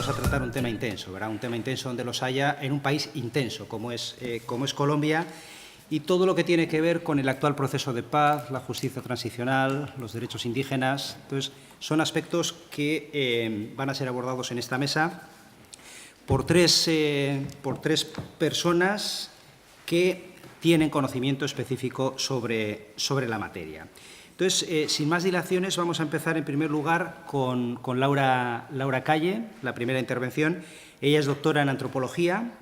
vamos a tratar un tema intenso, ¿verdad? Un tema intenso donde los haya en un país intenso como es Colombia, y todo lo que tiene que ver con el actual proceso de paz, la justicia transicional, los derechos indígenas. Entonces, son aspectos que van a ser abordados en esta mesa por tres personas que tienen conocimiento específico sobre la materia. Entonces, sin más dilaciones, vamos a empezar en primer lugar con Laura Calle, la primera intervención. Ella es doctora en antropología,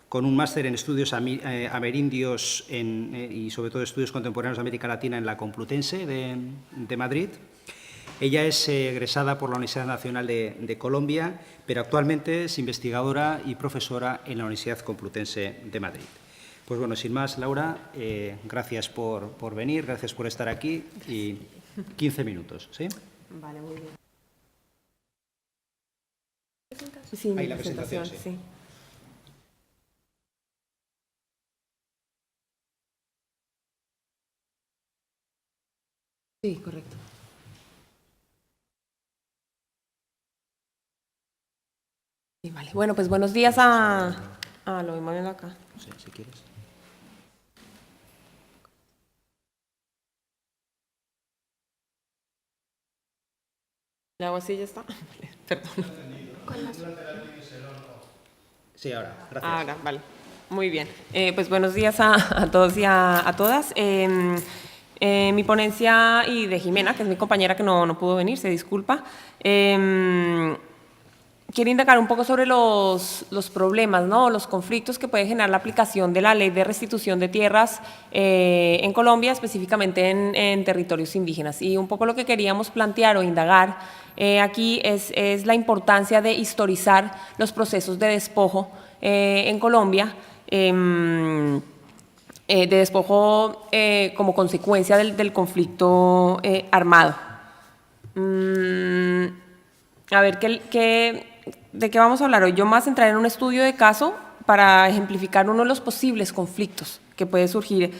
con un máster en estudios amerindios y sobre todo estudios contemporáneos de América Latina en la Complutense de Madrid. Ella es egresada por la Universidad Nacional de Colombia, pero actualmente es investigadora y profesora en la Universidad Complutense de Madrid. Pues bueno, sin más, Laura, gracias por venir, gracias por estar aquí y 15 minutos, ¿sí? Vale, muy bien. Sí, ahí la presentación, sí. Sí, correcto. Sí, vale. Bueno, pues buenos días lo mismo viendo acá. Sí, si quieres. ¿Le hago así y ya está? Perdón. Sí, ahora, gracias. Ahora, vale. Muy bien. Pues buenos días a todos y a todas. Mi ponencia y de Jimena, que es mi compañera que no pudo venir, se disculpa. Quiero indagar un poco sobre los problemas, ¿no? Los conflictos que puede generar la aplicación de la Ley de Restitución de Tierras en Colombia, específicamente en territorios indígenas. Y un poco lo que queríamos plantear o indagar aquí es la importancia de historizar los procesos de despojo en Colombia, de despojo como consecuencia del conflicto armado. A ver, ¿de qué vamos a hablar hoy? Yo más entraré en un estudio de caso para ejemplificar uno de los posibles conflictos que pueden surgir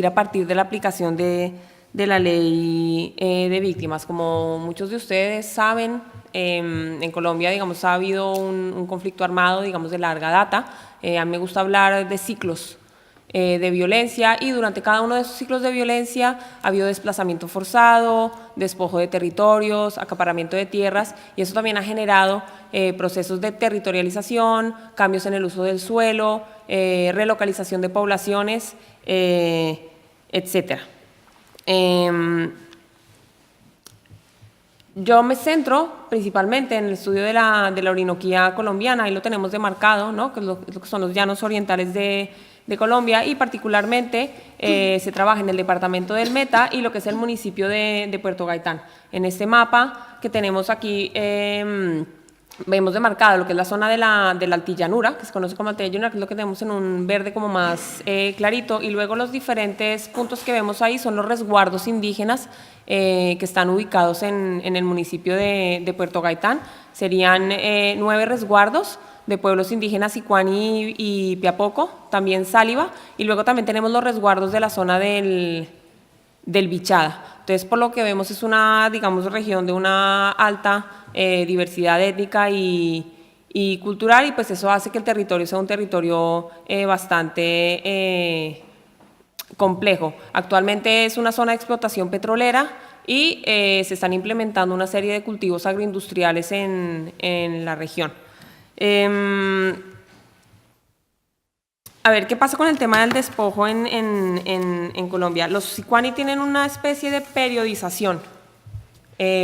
a partir de la aplicación de la ley de víctimas. Como muchos de ustedes saben, en Colombia, digamos, ha habido un conflicto armado, digamos, de larga data. A mí me gusta hablar de ciclos de violencia, y durante cada uno de esos ciclos de violencia ha habido desplazamiento forzado, despojo de territorios, acaparamiento de tierras, y eso también ha generado procesos de territorialización, cambios en el uso del suelo, relocalización de poblaciones, etc. Yo me centro principalmente en el estudio de la Orinoquía colombiana. Ahí lo tenemos demarcado, ¿no? Que es lo que son los llanos orientales de Colombia, y particularmente se trabaja en el departamento del Meta y lo que es el municipio de Puerto Gaitán. En este mapa que tenemos aquí vemos demarcado lo que es la zona de la altillanura, que se conoce como altillanura, que es lo que tenemos en un verde como más clarito, y luego los diferentes puntos que vemos ahí son los resguardos indígenas que están ubicados en el municipio de Puerto Gaitán. Serían 9 resguardos de pueblos indígenas Sicuani y Piapoco, también Sáliva, y luego también tenemos los resguardos de la zona del Bichada. Entonces, por lo que vemos, es una, digamos, región de una alta diversidad étnica y cultural, y pues eso hace que el territorio sea un territorio bastante complejo. Actualmente es una zona de explotación petrolera y se están implementando una serie de cultivos agroindustriales en la región. A ver, ¿qué pasa con el tema del despojo en Colombia? Los Sicuani tienen una especie de periodización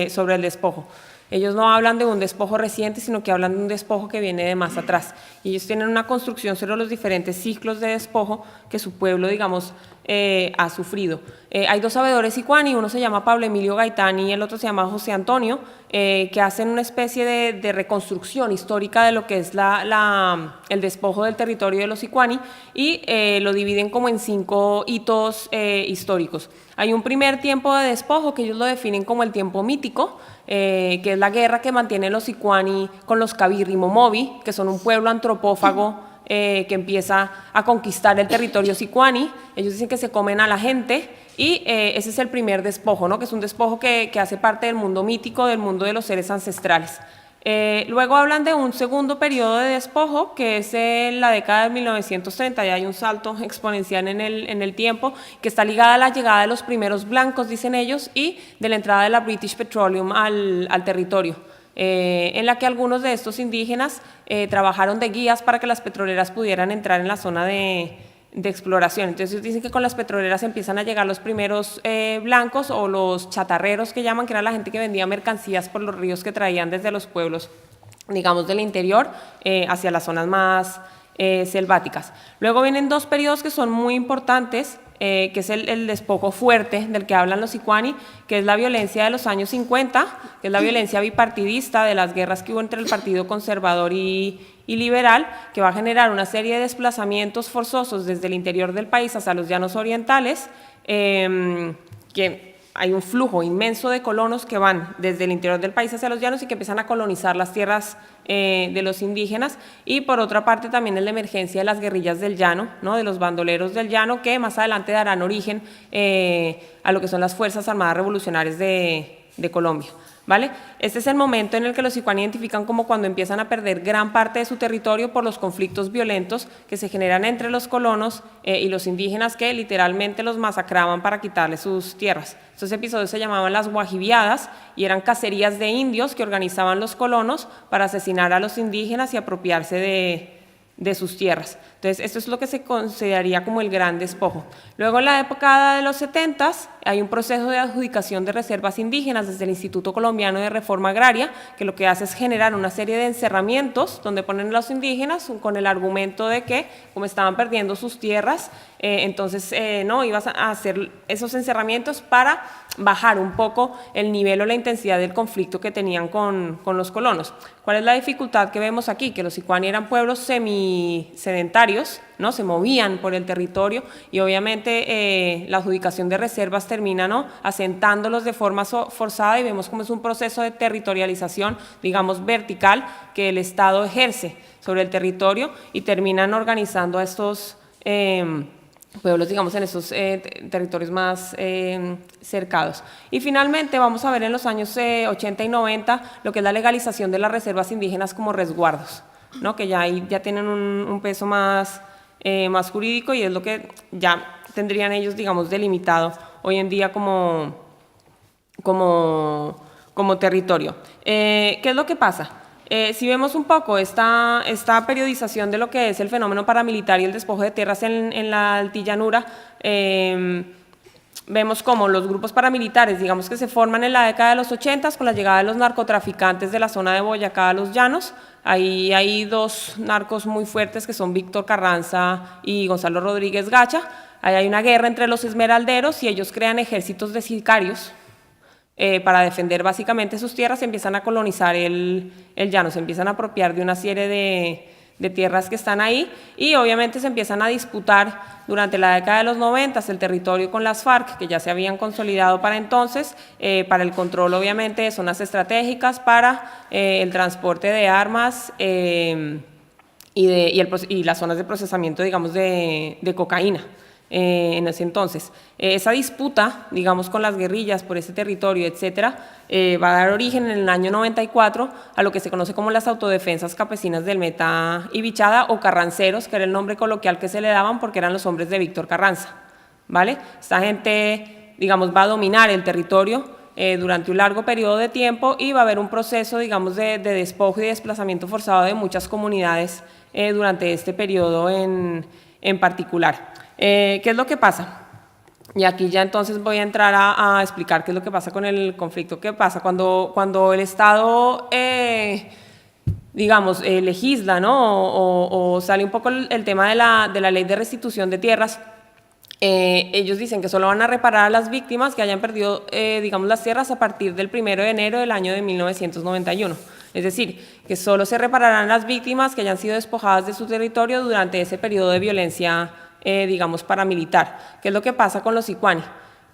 sobre el despojo. Ellos no hablan de un despojo reciente, sino que hablan de un despojo que viene de más atrás. Y ellos tienen una construcción sobre los diferentes ciclos de despojo que su pueblo, digamos, ha sufrido. Hay 2 sabedores Sicuani, uno se llama Pablo Emilio Gaitán y el otro se llama José Antonio, que hacen una especie de reconstrucción histórica de lo que es el despojo del territorio de los Sicuani, y lo dividen como en 5 hitos históricos. Hay un primer tiempo de despojo que ellos lo definen como el tiempo mítico, que es la guerra que mantienen los Sicuani con los Cabirri-Momovi, que son un pueblo antropófago que empieza a conquistar el territorio Sicuani. Ellos dicen que se comen a la gente, y ese es el primer despojo, ¿no? Que es un despojo que hace parte del mundo mítico, del mundo de los seres ancestrales. Luego hablan de un segundo periodo de despojo, que es la década de 1930, y hay un salto exponencial en el tiempo, que está ligada a la llegada de los primeros blancos, dicen ellos, y de la entrada de la British Petroleum al territorio, en la que algunos de estos indígenas trabajaron de guías para que las petroleras pudieran entrar en la zona de exploración. Entonces dicen que con las petroleras empiezan a llegar los primeros blancos, o los chatarreros que llaman, que era la gente que vendía mercancías por los ríos que traían desde los pueblos, digamos, del interior hacia las zonas más selváticas. Luego vienen dos periodos que son muy importantes, que es el despojo fuerte del que hablan los Sicuani, que es la violencia de los años 50, que es la violencia bipartidista de las guerras que hubo entre el Partido Conservador y liberal, que va a generar una serie de desplazamientos forzosos desde el interior del país hacia los llanos orientales, que hay un flujo inmenso de colonos que van desde el interior del país hacia los llanos y que empiezan a colonizar las tierras de los indígenas, y por otra parte también es la emergencia de las guerrillas del llano, ¿no? De los bandoleros del llano, que más adelante darán origen a lo que son las Fuerzas Armadas Revolucionarias de Colombia. ¿Vale? Este es el momento en el que los Sicuani identifican como cuando empiezan a perder gran parte de su territorio por los conflictos violentos que se generan entre los colonos y los indígenas, que literalmente los masacraban para quitarles sus tierras. Estos episodios se llamaban las guajibiadas y eran cacerías de indios que organizaban los colonos para asesinar a los indígenas y apropiarse de sus tierras. Entonces, esto es lo que se consideraría como el gran despojo. Luego, en la época de los 70s, hay un proceso de adjudicación de reservas indígenas desde el Instituto Colombiano de Reforma Agraria, que lo que hace es generar una serie de encerramientos donde ponen a los indígenas con el argumento de que, como estaban perdiendo sus tierras, entonces no ibas a hacer esos encerramientos para bajar un poco el nivel o la intensidad del conflicto que tenían con los colonos. ¿Cuál es la dificultad que vemos aquí? Que los Sicuani eran pueblos semisedentarios, ¿no? Se movían por el territorio, y obviamente la adjudicación de reservas termina, ¿no?, asentándolos de forma forzada, y vemos cómo es un proceso de territorialización, digamos, vertical, que el Estado ejerce sobre el territorio, y terminan organizando a estos pueblos, digamos, en estos territorios más cercados. Y finalmente vamos a ver en los años 80 y 90 lo que es la legalización de las reservas indígenas como resguardos, ¿no?, que ya tienen un peso más jurídico, y es lo que ya tendrían ellos, digamos, delimitado hoy en día como territorio. ¿Qué es lo que pasa? Si vemos un poco esta periodización de lo que es el fenómeno paramilitar y el despojo de tierras en la altillanura, vemos como los grupos paramilitares, digamos, que se forman en la década de los 80 con la llegada de los narcotraficantes de la zona de Boyacá a los llanos. Ahí hay dos narcos muy fuertes, que son Víctor Carranza y Gonzalo Rodríguez Gacha. Ahí hay una guerra entre los esmeralderos, y ellos crean ejércitos de sicarios para defender básicamente sus tierras. Empiezan a colonizar el llano, se empiezan a apropiar de una serie de tierras que están ahí, y obviamente se empiezan a disputar durante la década de los 90 el territorio con las FARC, que ya se habían consolidado para entonces, para el control obviamente de zonas estratégicas, para el transporte de armas y las zonas de procesamiento, digamos, de cocaína. En ese entonces, esa disputa, digamos, con las guerrillas por ese territorio, etcétera, va a dar origen en el año 94 a lo que se conoce como las autodefensas campesinas del Meta y Bichada, o carranceros, que era el nombre coloquial que se le daban porque eran los hombres de Víctor Carranza, ¿vale? Esta gente, digamos, va a dominar el territorio durante un largo periodo de tiempo, y va a haber un proceso, digamos, de despojo y desplazamiento forzado de muchas comunidades durante este periodo en particular. ¿Qué es lo que pasa? Y aquí ya entonces voy a entrar a explicar qué es lo que pasa con el conflicto. ¿Qué pasa? Cuando el Estado, digamos, legisla, ¿no?, o sale un poco el tema de la ley de restitución de tierras, ellos dicen que solo van a reparar a las víctimas que hayan perdido, digamos, las tierras a partir del 1 de enero del año de 1991. Es decir, que solo se repararán las víctimas que hayan sido despojadas de su territorio durante ese periodo de violencia, digamos, paramilitar. ¿Qué es lo que pasa con los Sicuani?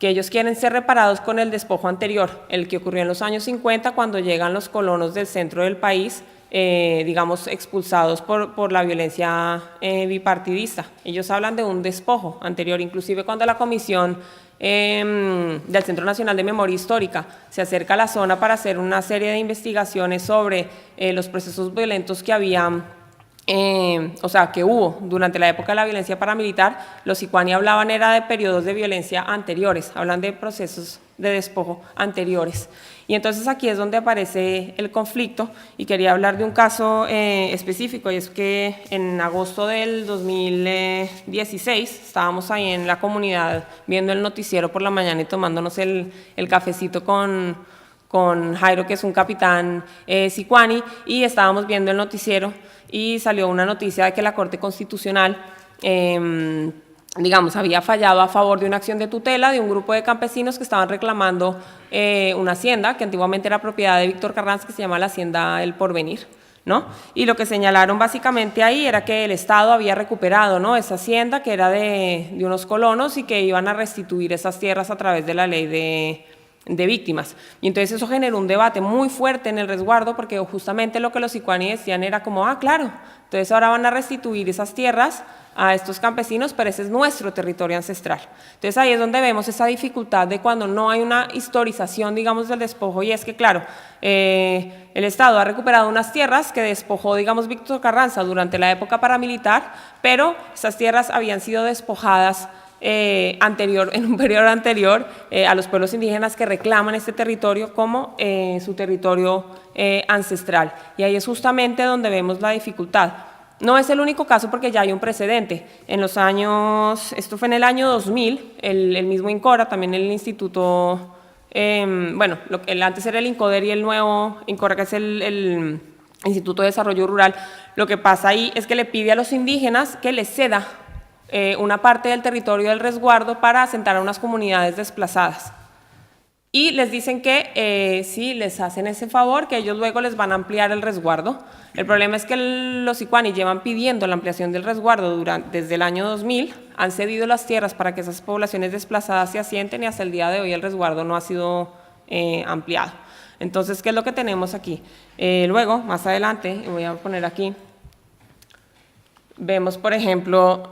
Que ellos quieren ser reparados con el despojo anterior, el que ocurrió en los años 50, cuando llegan los colonos del centro del país, digamos, expulsados por la violencia bipartidista. Ellos hablan de un despojo anterior, inclusive cuando la comisión del Centro Nacional de Memoria Histórica. Se acerca a la zona para hacer una serie de investigaciones sobre los procesos violentos que había, que hubo durante la época de la violencia paramilitar. Los Sicuani hablaban era de periodos de violencia anteriores, hablan de procesos de despojo anteriores. Y entonces aquí es donde aparece el conflicto, y quería hablar de un caso específico, y es que en agosto del 2016 estábamos ahí en la comunidad viendo el noticiero por la mañana y tomándonos el cafecito con Jairo, que es un capitán Sicuani, y estábamos viendo el noticiero y salió una noticia de que la Corte Constitucional había fallado a favor de una acción de tutela de un grupo de campesinos que estaban reclamando una hacienda que antiguamente era propiedad de Víctor Carranza, que se llama la Hacienda El Porvenir, ¿no? Y lo que señalaron básicamente ahí era que el Estado había recuperado, ¿no?, esa hacienda que era de unos colonos, y que iban a restituir esas tierras a través de la ley de víctimas. Y entonces eso generó un debate muy fuerte en el resguardo, porque justamente lo que los Sicuani decían era como, claro, entonces ahora van a restituir esas tierras a estos campesinos, pero ese es nuestro territorio ancestral. Entonces ahí es donde vemos esa dificultad de cuando no hay una historización, digamos, del despojo, y es que, claro, el Estado ha recuperado unas tierras que despojó, digamos, Víctor Carranza durante la época paramilitar, pero esas tierras habían sido despojadas en un periodo anterior a los pueblos indígenas que reclaman este territorio como su territorio ancestral. Y ahí es justamente donde vemos la dificultad. No es el único caso, porque ya hay un precedente. En los años, esto fue en el año 2000, el mismo INCORA, también el instituto, antes era el INCODER y el nuevo INCORA, que es el Instituto de Desarrollo Rural. Lo que pasa ahí es que le pide a los indígenas que les ceda una parte del territorio del resguardo para asentar a unas comunidades desplazadas. Y les dicen que si les hacen ese favor, que ellos luego les van a ampliar el resguardo. El problema es que los Sicuani llevan pidiendo la ampliación del resguardo desde el año 2000, han cedido las tierras para que esas poblaciones desplazadas se asienten, y hasta el día de hoy el resguardo no ha sido ampliado. Entonces, ¿qué es lo que tenemos aquí? Luego, más adelante, voy a poner aquí, vemos, por ejemplo,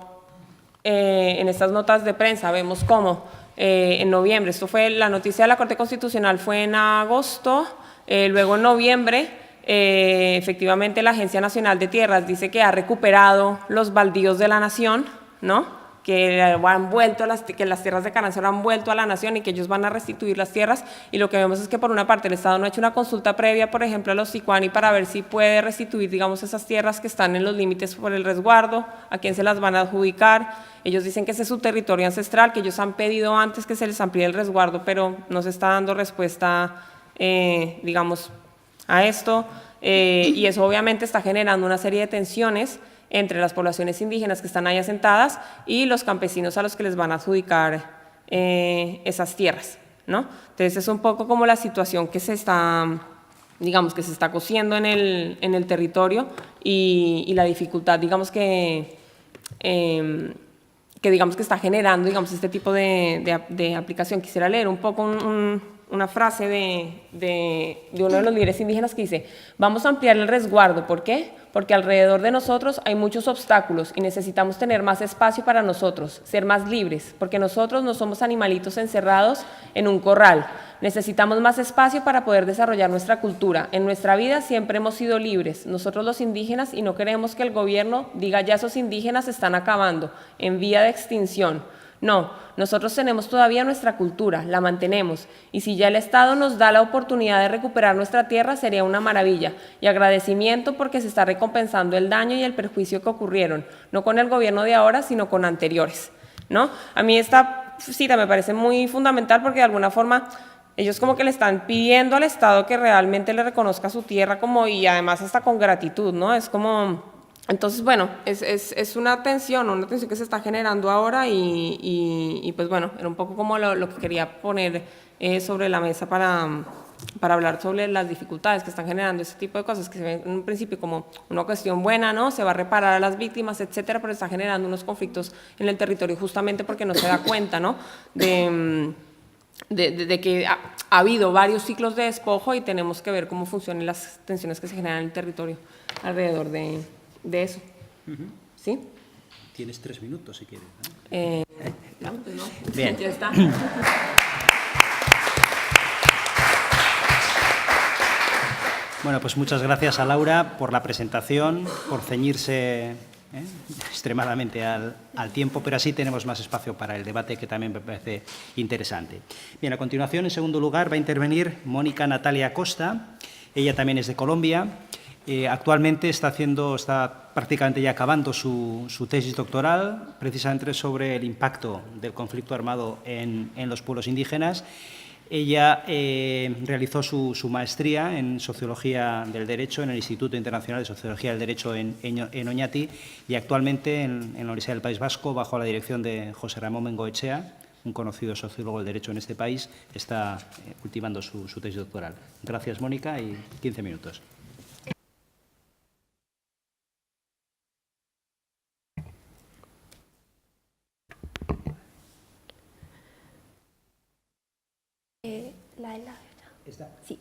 en estas notas de prensa, vemos cómo en noviembre, esto fue la noticia de la Corte Constitucional, fue en agosto, luego en noviembre, efectivamente la Agencia Nacional de Tierras dice que ha recuperado los baldíos de la nación, ¿no?, que las tierras de Carranza han vuelto a la nación, y que ellos van a restituir las tierras. Y lo que vemos es que, por una parte, el Estado no ha hecho una consulta previa, por ejemplo, a los Sicuani para ver si puede restituir, digamos, esas tierras que están en los límites por el resguardo, a quién se las van a adjudicar. Ellos dicen que ese es su territorio ancestral, que ellos han pedido antes que se les amplíe el resguardo, pero no se está dando respuesta, digamos, a esto. Y eso obviamente está generando una serie de tensiones entre las poblaciones indígenas que están ahí asentadas y los campesinos a los que les van a adjudicar esas tierras, ¿no? Entonces es un poco como la situación que se está, digamos, que se está cociendo en el territorio, y la dificultad, digamos, que digamos que está generando, digamos, este tipo de aplicación. Quisiera leer un poco una frase de uno de los líderes indígenas que dice: vamos a ampliar el resguardo. ¿Por qué? Porque alrededor de nosotros hay muchos obstáculos y necesitamos tener más espacio para nosotros, ser más libres, porque nosotros no somos animalitos encerrados en un corral. Necesitamos más espacio para poder desarrollar nuestra cultura. En nuestra vida siempre hemos sido libres, nosotros los indígenas, y no queremos que el gobierno diga: ya esos indígenas se están acabando, en vía de extinción. No, nosotros tenemos todavía nuestra cultura, la mantenemos, y si ya el Estado nos da la oportunidad de recuperar nuestra tierra, sería una maravilla, y agradecimiento porque se está recompensando el daño y el perjuicio que ocurrieron, no con el gobierno de ahora, sino con anteriores, ¿no? A mí esta cita me parece muy fundamental, porque de alguna forma ellos como que le están pidiendo al Estado que realmente le reconozca su tierra, y además hasta con gratitud, ¿no? Es como... Entonces, bueno, es una tensión que se está generando ahora, y pues bueno, era un poco como lo que quería poner sobre la mesa para hablar sobre las dificultades que están generando este tipo de cosas, que se ven en un principio como una cuestión buena, ¿no? Se va a reparar a las víctimas, etcétera, pero está generando unos conflictos en el territorio justamente porque no se da cuenta, ¿no?, de que ha habido varios ciclos de despojo, y tenemos que ver cómo funcionan las tensiones que se generan en el territorio alrededor de eso. ¿Sí? Tienes 3 minutos si quieres, ¿no? Bien. Ya está. Bueno, pues muchas gracias a Laura por la presentación, por ceñirse extremadamente al tiempo, pero así tenemos más espacio para el debate, que también me parece interesante. Bien, a continuación, en segundo lugar, va a intervenir Mónica Natalia Costa. Ella también es de Colombia. Actualmente está prácticamente ya acabando su tesis doctoral, precisamente sobre el impacto del conflicto armado en los pueblos indígenas. Ella realizó su maestría en Sociología del Derecho en el Instituto Internacional de Sociología del Derecho en Oñati, y actualmente en la Universidad del País Vasco, bajo la dirección de José Ramón Bengoechea, un conocido sociólogo del derecho en este país, está ultimando su tesis doctoral. Gracias, Mónica, y 15 minutos. ¿Está? Sí.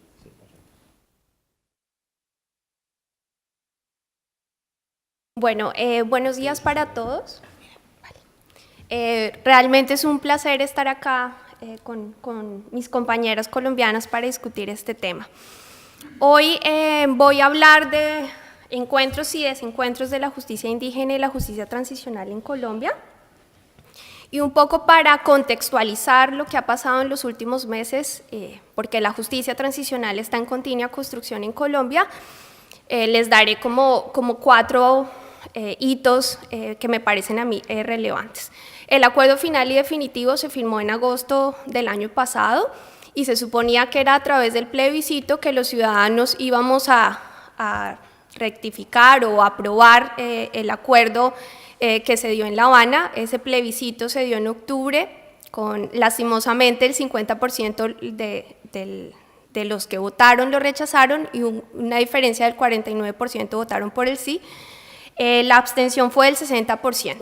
Bueno, buenos días para todos. Realmente es un placer estar acá con mis compañeras colombianas para discutir este tema. Hoy voy a hablar de encuentros y desencuentros de la justicia indígena y la justicia transicional en Colombia. Y un poco para contextualizar lo que ha pasado en los últimos meses, porque la justicia transicional está en continua construcción en Colombia, les daré como 4 hitos que me parecen a mí relevantes. El acuerdo final y definitivo se firmó en agosto del año pasado y se suponía que era a través del plebiscito que los ciudadanos íbamos a rectificar o aprobar el acuerdo que se dio en La Habana. Ese plebiscito se dio en octubre, con lastimosamente el 50% de los que votaron lo rechazaron y una diferencia del 49% votaron por el sí. La abstención fue del 60%.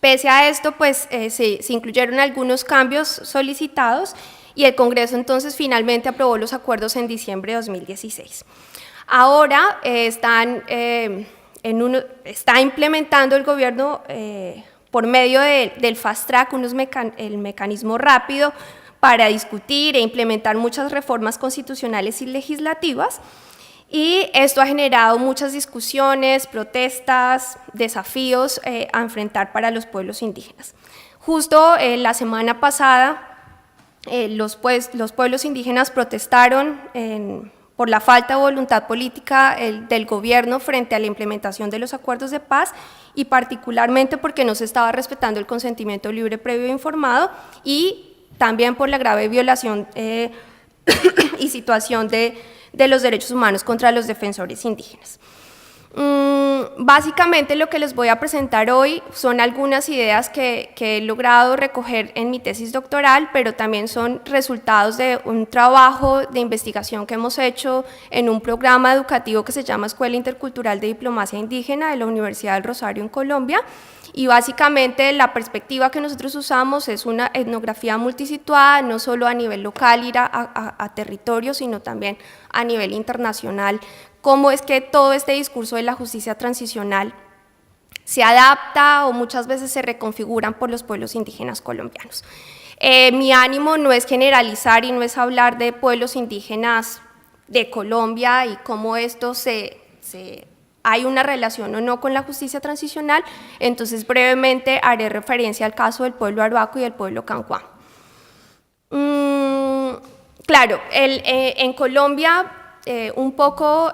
Pese a esto, pues se incluyeron algunos cambios solicitados y el Congreso entonces finalmente aprobó los acuerdos en diciembre de 2016. Ahora está implementando el gobierno por medio del Fast Track el mecanismo rápido para discutir e implementar muchas reformas constitucionales y legislativas, y esto ha generado muchas discusiones, protestas, desafíos a enfrentar para los pueblos indígenas. Justo la semana pasada los pueblos indígenas protestaron por la falta de voluntad política del gobierno frente a la implementación de los acuerdos de paz, y particularmente porque no se estaba respetando el consentimiento libre, previo e informado, y también por la grave violación y situación de los derechos humanos contra los defensores indígenas. Básicamente lo que les voy a presentar hoy son algunas ideas que he logrado recoger en mi tesis doctoral, pero también son resultados de un trabajo de investigación que hemos hecho en un programa educativo que se llama Escuela Intercultural de Diplomacia Indígena de la Universidad del Rosario en Colombia, y básicamente la perspectiva que nosotros usamos es una etnografía multisituada, no solo a nivel local, ir a territorio, sino también a nivel internacional. Cómo es que todo este discurso de la justicia transicional se adapta o muchas veces se reconfiguran por los pueblos indígenas colombianos. Mi ánimo no es generalizar y no es hablar de pueblos indígenas de Colombia y cómo esto hay una relación o no con la justicia transicional, entonces brevemente haré referencia al caso del pueblo Arhuaco y del pueblo Cancuá. Claro, en Colombia, un poco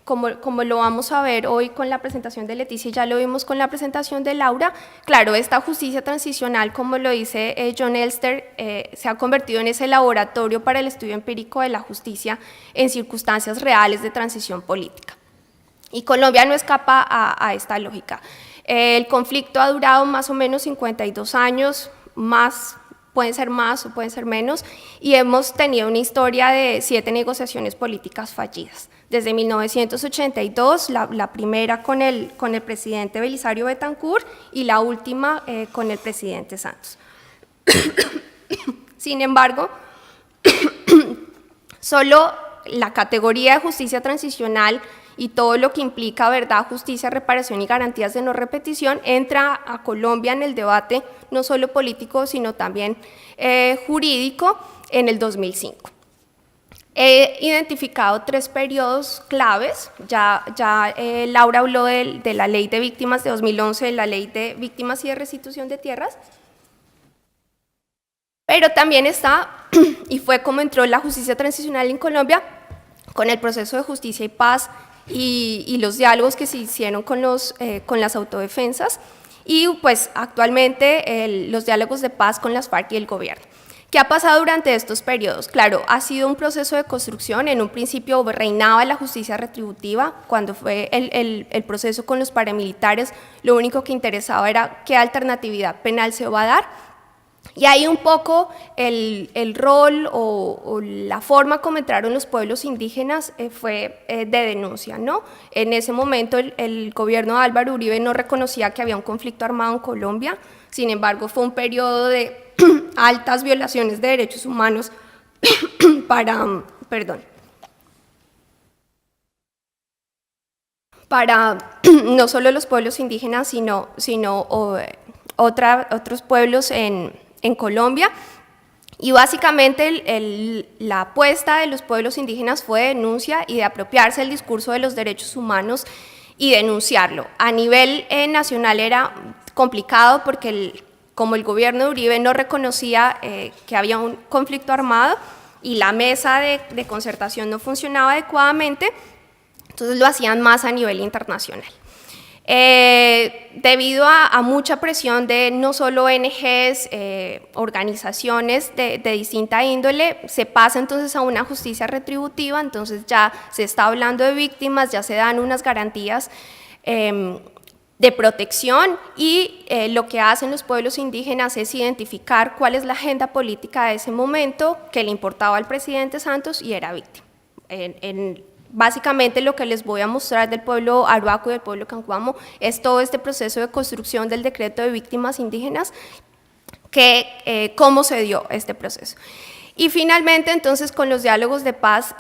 como lo vamos a ver hoy con la presentación de Leticia y ya lo vimos con la presentación de Laura, claro, esta justicia transicional, como lo dice John Elster, se ha convertido en ese laboratorio para el estudio empírico de la justicia en circunstancias reales de transición política. Y Colombia no escapa a esta lógica. El conflicto ha durado más o menos 52 años, pueden ser más o pueden ser menos, y hemos tenido una historia de 7 negociaciones políticas fallidas. Desde 1982, la primera con el presidente Belisario Betancur y la última con el presidente Santos. Sin embargo, solo la categoría de justicia transicional y todo lo que implica verdad, justicia, reparación y garantías de no repetición, entra a Colombia en el debate no solo político, sino también jurídico en el 2005. He identificado 3 periodos claves, ya Laura habló de la Ley de Víctimas de 2011, de la Ley de Víctimas y de Restitución de Tierras, pero también está, y fue como entró la justicia transicional en Colombia, con el proceso de justicia y paz y los diálogos que se hicieron con las autodefensas, y pues actualmente los diálogos de paz con las FARC y el gobierno. ¿Qué ha pasado durante estos periodos? Claro, ha sido un proceso de construcción. En un principio reinaba la justicia retributiva. Cuando fue el proceso con los paramilitares, lo único que interesaba era qué alternatividad penal se va a dar. Y ahí un poco el rol o la forma como entraron los pueblos indígenas fue de denuncia, ¿no? En ese momento el gobierno de Álvaro Uribe no reconocía que había un conflicto armado en Colombia. Sin embargo, fue un periodo de altas violaciones de derechos humanos para no solo los pueblos indígenas, sino otros pueblos en Colombia. Y básicamente la apuesta de los pueblos indígenas fue de denuncia y de apropiarse del discurso de los derechos humanos y denunciarlo. A nivel nacional era complicado porque como el gobierno de Uribe no reconocía que había un conflicto armado y la mesa de concertación no funcionaba adecuadamente, entonces lo hacían más a nivel internacional. Debido a mucha presión de no solo ONGs, organizaciones de distinta índole, se pasa entonces a una justicia retributiva, entonces ya se está hablando de víctimas, ya se dan unas garantías de protección y lo que hacen los pueblos indígenas es identificar cuál es la agenda política de ese momento que le importaba al presidente Santos y era víctima. Básicamente lo que les voy a mostrar del pueblo Arhuaco y del pueblo Cancuamo es todo este proceso de construcción del decreto de víctimas indígenas, cómo se dio este proceso. Y finalmente entonces con los diálogos de paz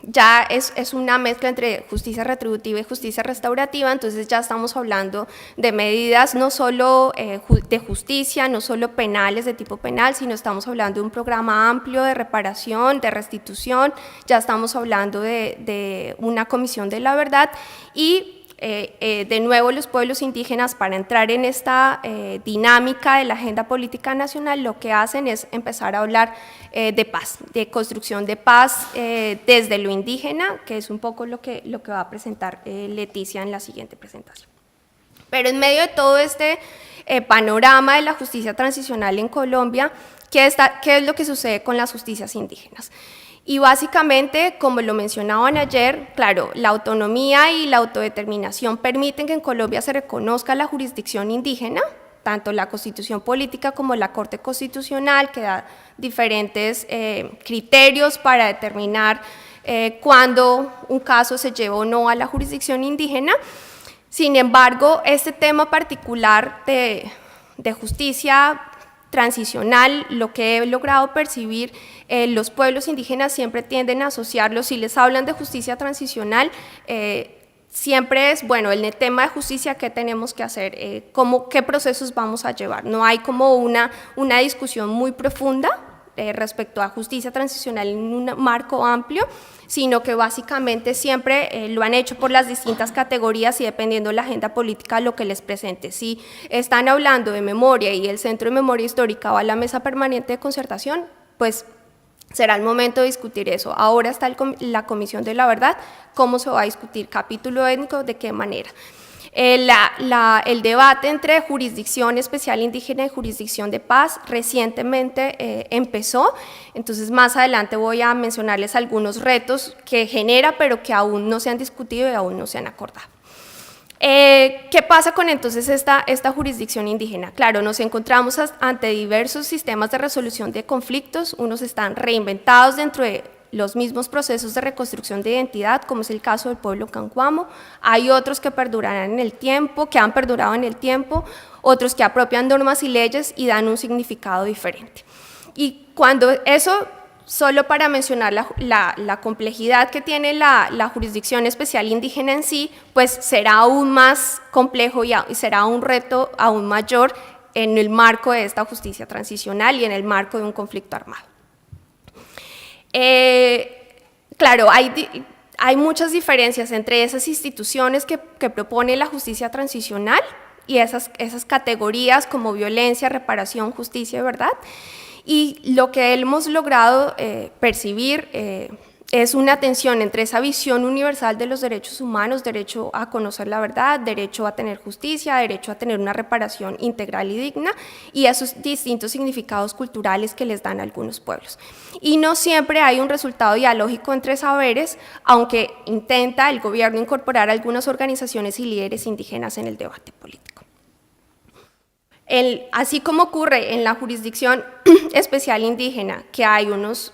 ya es una mezcla entre justicia retributiva y justicia restaurativa, entonces ya estamos hablando de medidas no solo de justicia, no solo penales de tipo penal, sino estamos hablando de un programa amplio de reparación, de restitución, ya estamos hablando de una comisión de la verdad y de nuevo los pueblos indígenas para entrar en esta dinámica de la agenda política nacional lo que hacen es empezar a hablar de paz, de construcción de paz desde lo indígena, que es un poco lo que va a presentar Leticia en la siguiente presentación. Pero en medio de todo este panorama de la justicia transicional en Colombia, ¿qué es lo que sucede con las justicias indígenas? Y básicamente, como lo mencionaban ayer, claro, la autonomía y la autodeterminación permiten que en Colombia se reconozca la jurisdicción indígena, tanto la Constitución Política como la Corte Constitucional, que da diferentes criterios para determinar cuándo un caso se lleva o no a la jurisdicción indígena. Sin embargo, este tema particular de justicia transicional, lo que he logrado percibir, los pueblos indígenas siempre tienden a asociarlo, si les hablan de justicia transicional, siempre es, bueno, el tema de justicia, ¿qué tenemos que hacer? ¿Qué procesos vamos a llevar? No hay como una discusión muy profunda respecto a justicia transicional en un marco amplio, sino que básicamente siempre lo han hecho por las distintas categorías y dependiendo de la agenda política lo que les presente. Si están hablando de memoria y el Centro de Memoria Histórica va a la mesa permanente de concertación, pues será el momento de discutir eso. Ahora está la Comisión de la Verdad, ¿cómo se va a discutir? Capítulo étnico, ¿de qué manera? El debate entre jurisdicción especial indígena y jurisdicción de paz recientemente empezó, entonces más adelante voy a mencionarles algunos retos que genera, pero que aún no se han discutido y aún no se han acordado. ¿Qué pasa con entonces esta jurisdicción indígena? Claro, nos encontramos ante diversos sistemas de resolución de conflictos, unos están reinventados dentro de los mismos procesos de reconstrucción de identidad, como es el caso del pueblo Cancuamo, hay otros que perdurarán en el tiempo, que han perdurado en el tiempo, otros que apropian normas y leyes y dan un significado diferente. Y cuando eso solo para mencionar la complejidad que tiene la jurisdicción especial indígena en sí, pues será aún más complejo y será un reto aún mayor en el marco de esta justicia transicional y en el marco de un conflicto armado. Claro, hay muchas diferencias entre esas instituciones que propone la justicia transicional y esas categorías como violencia, reparación, justicia y verdad. Y lo que hemos logrado percibir es una tensión entre esa visión universal de los derechos humanos, derecho a conocer la verdad, derecho a tener justicia, derecho a tener una reparación integral y digna, y esos distintos significados culturales que les dan algunos pueblos. Y no siempre hay un resultado dialógico entre saberes, aunque intenta el gobierno incorporar algunas organizaciones y líderes indígenas en el debate político. Así como ocurre en la jurisdicción especial indígena, que hay unos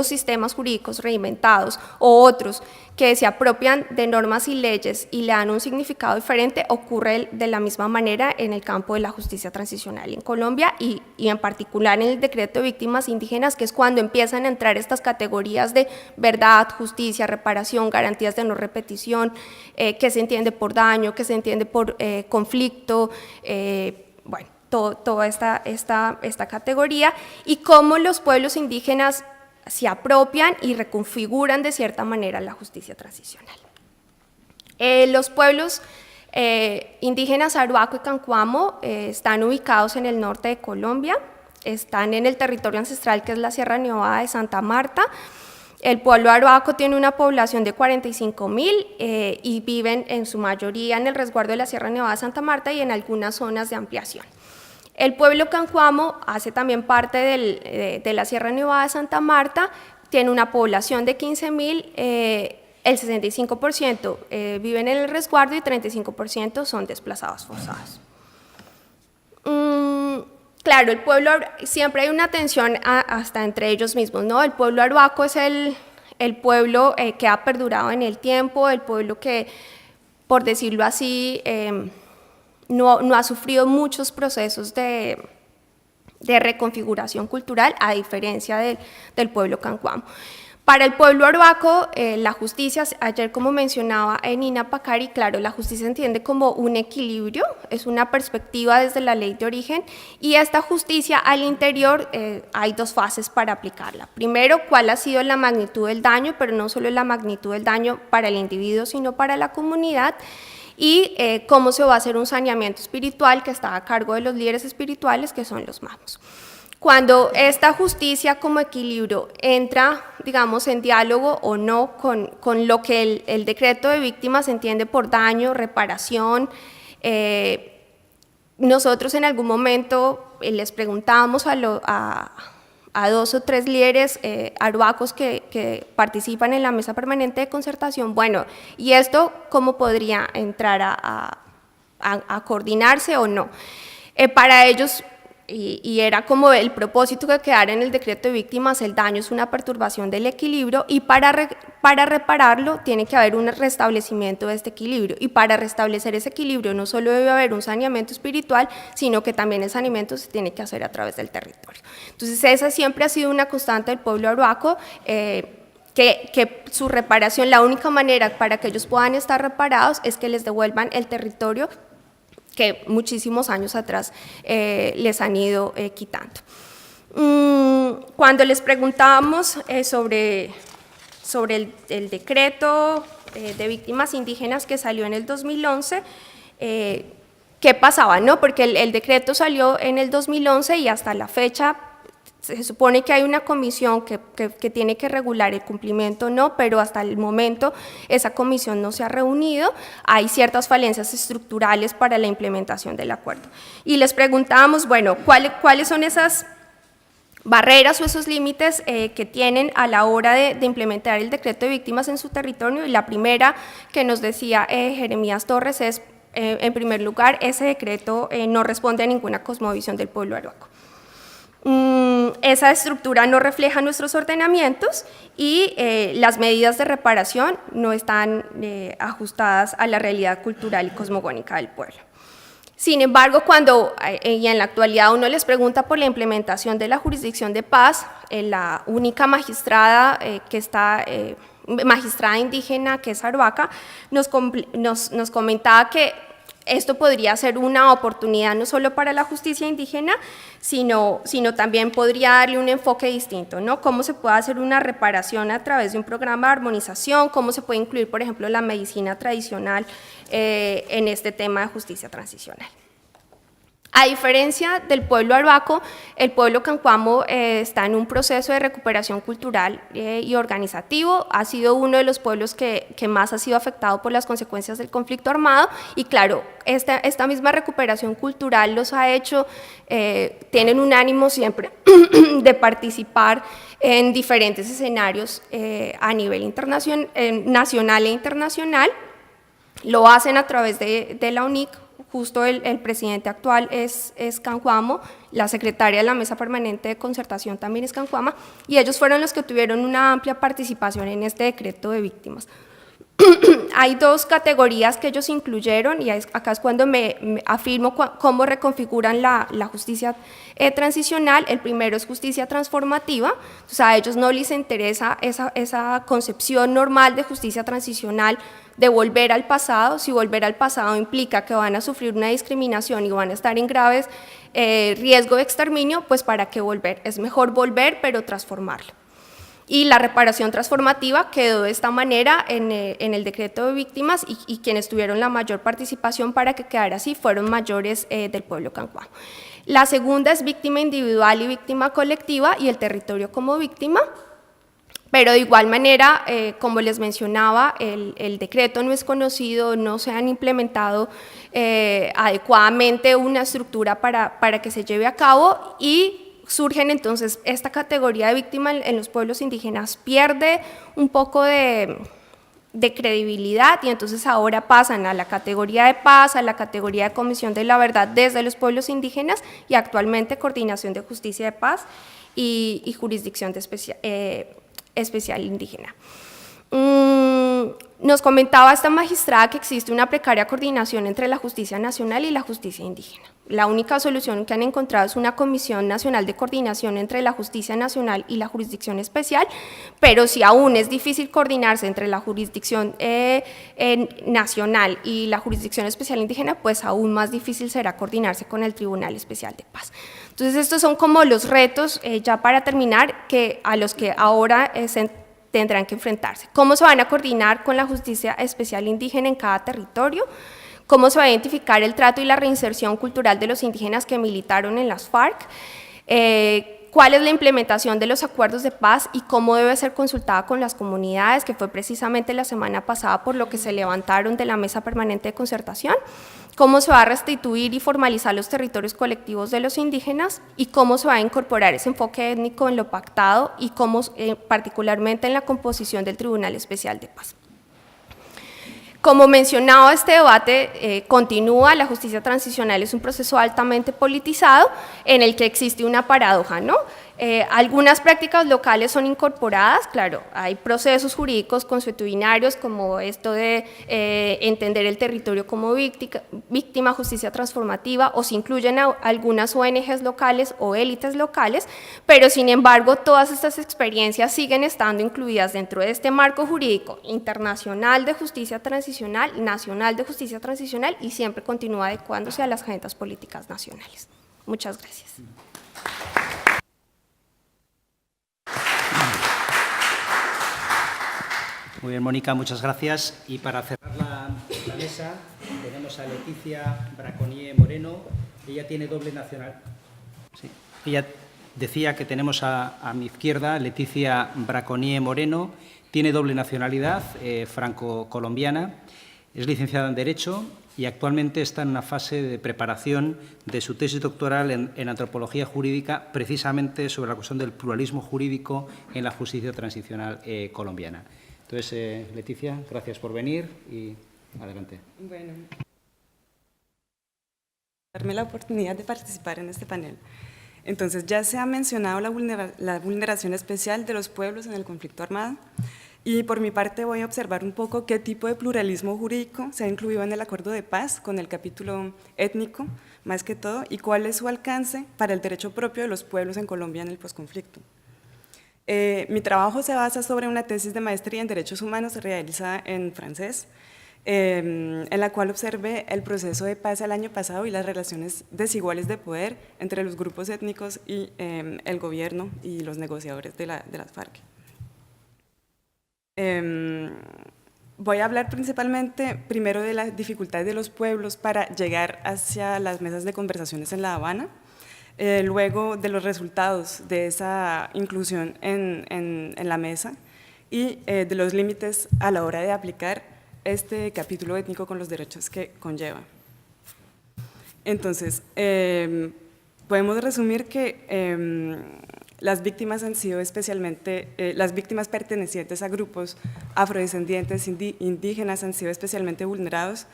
sistemas jurídicos reinventados o otros que se apropian de normas y leyes y le dan un significado diferente, ocurre de la misma manera en el campo de la justicia transicional en Colombia y en particular en el decreto de víctimas indígenas, que es cuando empiezan a entrar estas categorías de verdad, justicia, reparación, garantías de no repetición, qué se entiende por daño, qué se entiende por conflicto, bueno, toda esta categoría, y cómo los pueblos indígenas se apropian y reconfiguran de cierta manera la justicia transicional. Los pueblos indígenas Arhuaco y Cancuamo están ubicados en el norte de Colombia, están en el territorio ancestral que es la Sierra Nevada de Santa Marta. El pueblo Arhuaco tiene una población de 45.000 y viven en su mayoría en el resguardo de la Sierra Nevada de Santa Marta y en algunas zonas de ampliación. El pueblo Cancuamo hace también parte de la Sierra Nevada de Santa Marta, tiene una población de 15.000, el 65% viven en el resguardo y 35% son desplazados forzados. Claro, el pueblo, siempre hay una tensión hasta entre ellos mismos, ¿no? El pueblo arhuaco es el pueblo que ha perdurado en el tiempo, el pueblo que, por decirlo así, no ha sufrido muchos procesos de reconfiguración cultural, a diferencia del pueblo Cancuamo. Para el pueblo arhuaco, la justicia, ayer como mencionaba Nina Pacari, claro, la justicia se entiende como un equilibrio, es una perspectiva desde la ley de origen, y esta justicia al interior hay dos fases para aplicarla. Primero, cuál ha sido la magnitud del daño, pero no solo la magnitud del daño para el individuo, sino para la comunidad, y cómo se va a hacer un saneamiento espiritual que está a cargo de los líderes espirituales, que son los mamos. Cuando esta justicia como equilibrio entra, digamos, en diálogo o no con lo que el decreto de víctimas entiende por daño, reparación, nosotros en algún momento les preguntábamos a 2 o 3 líderes arhuacos que participan en la mesa permanente de concertación, bueno, ¿y esto cómo podría entrar a coordinarse o no? Para ellos, y era como el propósito que quedara en el decreto de víctimas, el daño es una perturbación del equilibrio y para repararlo tiene que haber un restablecimiento de este equilibrio, y para restablecer ese equilibrio no solo debe haber un saneamiento espiritual, sino que también el saneamiento se tiene que hacer a través del territorio. Entonces esa siempre ha sido una constante del pueblo arhuaco, que su reparación, la única manera para que ellos puedan estar reparados es que les devuelvan el territorio que muchísimos años atrás les han ido quitando. Cuando les preguntábamos sobre el decreto de víctimas indígenas que salió en el 2011, ¿qué pasaba? ¿No? Porque el decreto salió en el 2011 y hasta la fecha se supone que hay una comisión que tiene que regular el cumplimiento, no, pero hasta el momento esa comisión no se ha reunido, hay ciertas falencias estructurales para la implementación del acuerdo. Y les preguntábamos, bueno, ¿cuáles son esas barreras o esos límites que tienen a la hora de implementar el decreto de víctimas en su territorio? Y la primera que nos decía Jeremías Torres es, en primer lugar, ese decreto no responde a ninguna cosmovisión del pueblo arhuaco. Esa estructura no refleja nuestros ordenamientos y las medidas de reparación no están ajustadas a la realidad cultural y cosmogónica del pueblo. Sin embargo, cuando y en la actualidad uno les pregunta por la implementación de la jurisdicción de paz, la única magistrada magistrada indígena, que es Arhuaca, nos comentaba que esto podría ser una oportunidad no solo para la justicia indígena, sino también podría darle un enfoque distinto, ¿no? Cómo se puede hacer una reparación a través de un programa de armonización, cómo se puede incluir, por ejemplo, la medicina tradicional en este tema de justicia transicional. A diferencia del pueblo arhuaco, el pueblo cancuamo está en un proceso de recuperación cultural y organizativo. Ha sido uno de los pueblos que más ha sido afectado por las consecuencias del conflicto armado y claro, esta misma recuperación cultural los ha hecho, tienen un ánimo siempre de participar en diferentes escenarios a nivel nacional e internacional. Lo hacen a través de la UNIC. Justo el presidente actual es cancuamo, la secretaria de la Mesa Permanente de Concertación también es cancuama, y ellos fueron los que tuvieron una amplia participación en este decreto de víctimas. Hay dos categorías que ellos incluyeron, y acá es cuando me afirmo cómo reconfiguran la justicia transicional. El primero es justicia transformativa, o sea, a ellos no les interesa esa concepción normal de justicia transicional, de volver al pasado. Si volver al pasado implica que van a sufrir una discriminación y van a estar en graves riesgo de exterminio, pues ¿para qué volver? Es mejor volver, pero transformarlo. Y la reparación transformativa quedó de esta manera en el decreto de víctimas y quienes tuvieron la mayor participación para que quedara así fueron mayores del pueblo cancuamo. La segunda es víctima individual y víctima colectiva y el territorio como víctima. Pero de igual manera, como les mencionaba, el decreto no es conocido, no se han implementado adecuadamente una estructura para que se lleve a cabo y surgen entonces esta categoría de víctima en los pueblos indígenas, pierde un poco de credibilidad y entonces ahora pasan a la categoría de paz, a la categoría de comisión de la verdad desde los pueblos indígenas y actualmente coordinación de justicia de paz y jurisdicción especial indígena. Nos comentaba esta magistrada que existe una precaria coordinación entre la justicia nacional y la justicia indígena. La única solución que han encontrado es una comisión nacional de coordinación entre la justicia nacional y la jurisdicción especial, pero si aún es difícil coordinarse entre la jurisdicción nacional y la jurisdicción especial indígena, pues aún más difícil será coordinarse con el Tribunal Especial de Paz. Entonces estos son como los retos, ya para terminar, a los que ahora tendrán que enfrentarse. ¿Cómo se van a coordinar con la justicia especial indígena en cada territorio? ¿Cómo se va a identificar el trato y la reinserción cultural de los indígenas que militaron en las FARC? ¿Cuál es la implementación de los acuerdos de paz y cómo debe ser consultada con las comunidades, que fue precisamente la semana pasada por lo que se levantaron de la Mesa Permanente de Concertación? ¿Cómo se va a restituir y formalizar los territorios colectivos de los indígenas? ¿Y cómo se va a incorporar ese enfoque étnico en lo pactado y cómo, particularmente en la composición del Tribunal Especial de Paz? Como mencionaba, este debate continúa. La justicia transicional es un proceso altamente politizado en el que existe una paradoja, ¿no? Algunas prácticas locales son incorporadas, claro, hay procesos jurídicos consuetudinarios como esto de entender el territorio como víctima, justicia transformativa, o se incluyen algunas ONGs locales o élites locales, pero sin embargo todas estas experiencias siguen estando incluidas dentro de este marco jurídico internacional de justicia transicional, nacional de justicia transicional y siempre continúa adecuándose a las agendas políticas nacionales. Muchas gracias. Muy bien, Mónica, muchas gracias. Y para cerrar la mesa tenemos a Leticia Braconier Moreno. Ella tiene doble nacionalidad. Sí. Ella decía que tenemos a mi izquierda Leticia Braconier Moreno, tiene doble nacionalidad, franco-colombiana, es licenciada en Derecho y actualmente está en una fase de preparación de su tesis doctoral en antropología jurídica, precisamente sobre la cuestión del pluralismo jurídico en la justicia transicional colombiana. Entonces, Leticia, gracias por venir y adelante. Bueno, darme la oportunidad de participar en este panel. Entonces, ya se ha mencionado la vulneración especial de los pueblos en el conflicto armado Y por mi parte voy a observar un poco qué tipo de pluralismo jurídico se ha incluido en el acuerdo de paz con el capítulo étnico, más que todo, y cuál es su alcance para el derecho propio de los pueblos en Colombia en el posconflicto. Mi trabajo se basa sobre una tesis de maestría en Derechos Humanos realizada en francés, en la cual observé el proceso de paz el año pasado y las relaciones desiguales de poder entre los grupos étnicos y el gobierno y los negociadores de las FARC. Voy a hablar principalmente primero de las dificultades de los pueblos para llegar hacia las mesas de conversaciones en La Habana, luego de los resultados de esa inclusión en la mesa y de los límites a la hora de aplicar este capítulo étnico con los derechos que conlleva. Entonces, podemos resumir que las víctimas han sido especialmente, las víctimas pertenecientes a grupos afrodescendientes, indígenas, han sido especialmente vulnerados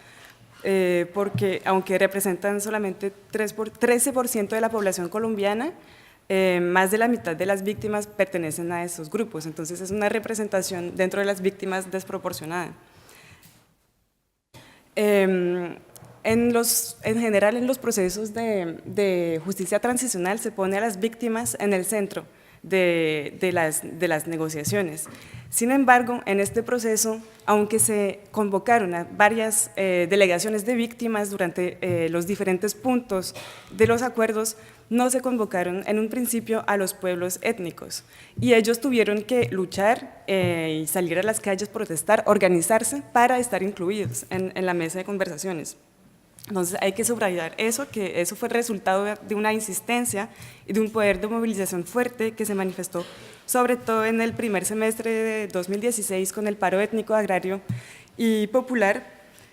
porque aunque representan solamente 13% de la población colombiana, más de la mitad de las víctimas pertenecen a esos grupos, entonces es una representación dentro de las víctimas desproporcionada. En general, en los procesos de justicia transicional se pone a las víctimas en el centro de las negociaciones. Sin embargo, en este proceso, aunque se convocaron a varias delegaciones de víctimas durante los diferentes puntos de los acuerdos, no se convocaron en un principio a los pueblos étnicos y ellos tuvieron que luchar y salir a las calles, protestar, organizarse para estar incluidos en la mesa de conversaciones. Entonces hay que subrayar eso, que eso fue resultado de una insistencia y de un poder de movilización fuerte que se manifestó sobre todo en el primer semestre de 2016 con el paro étnico, agrario y popular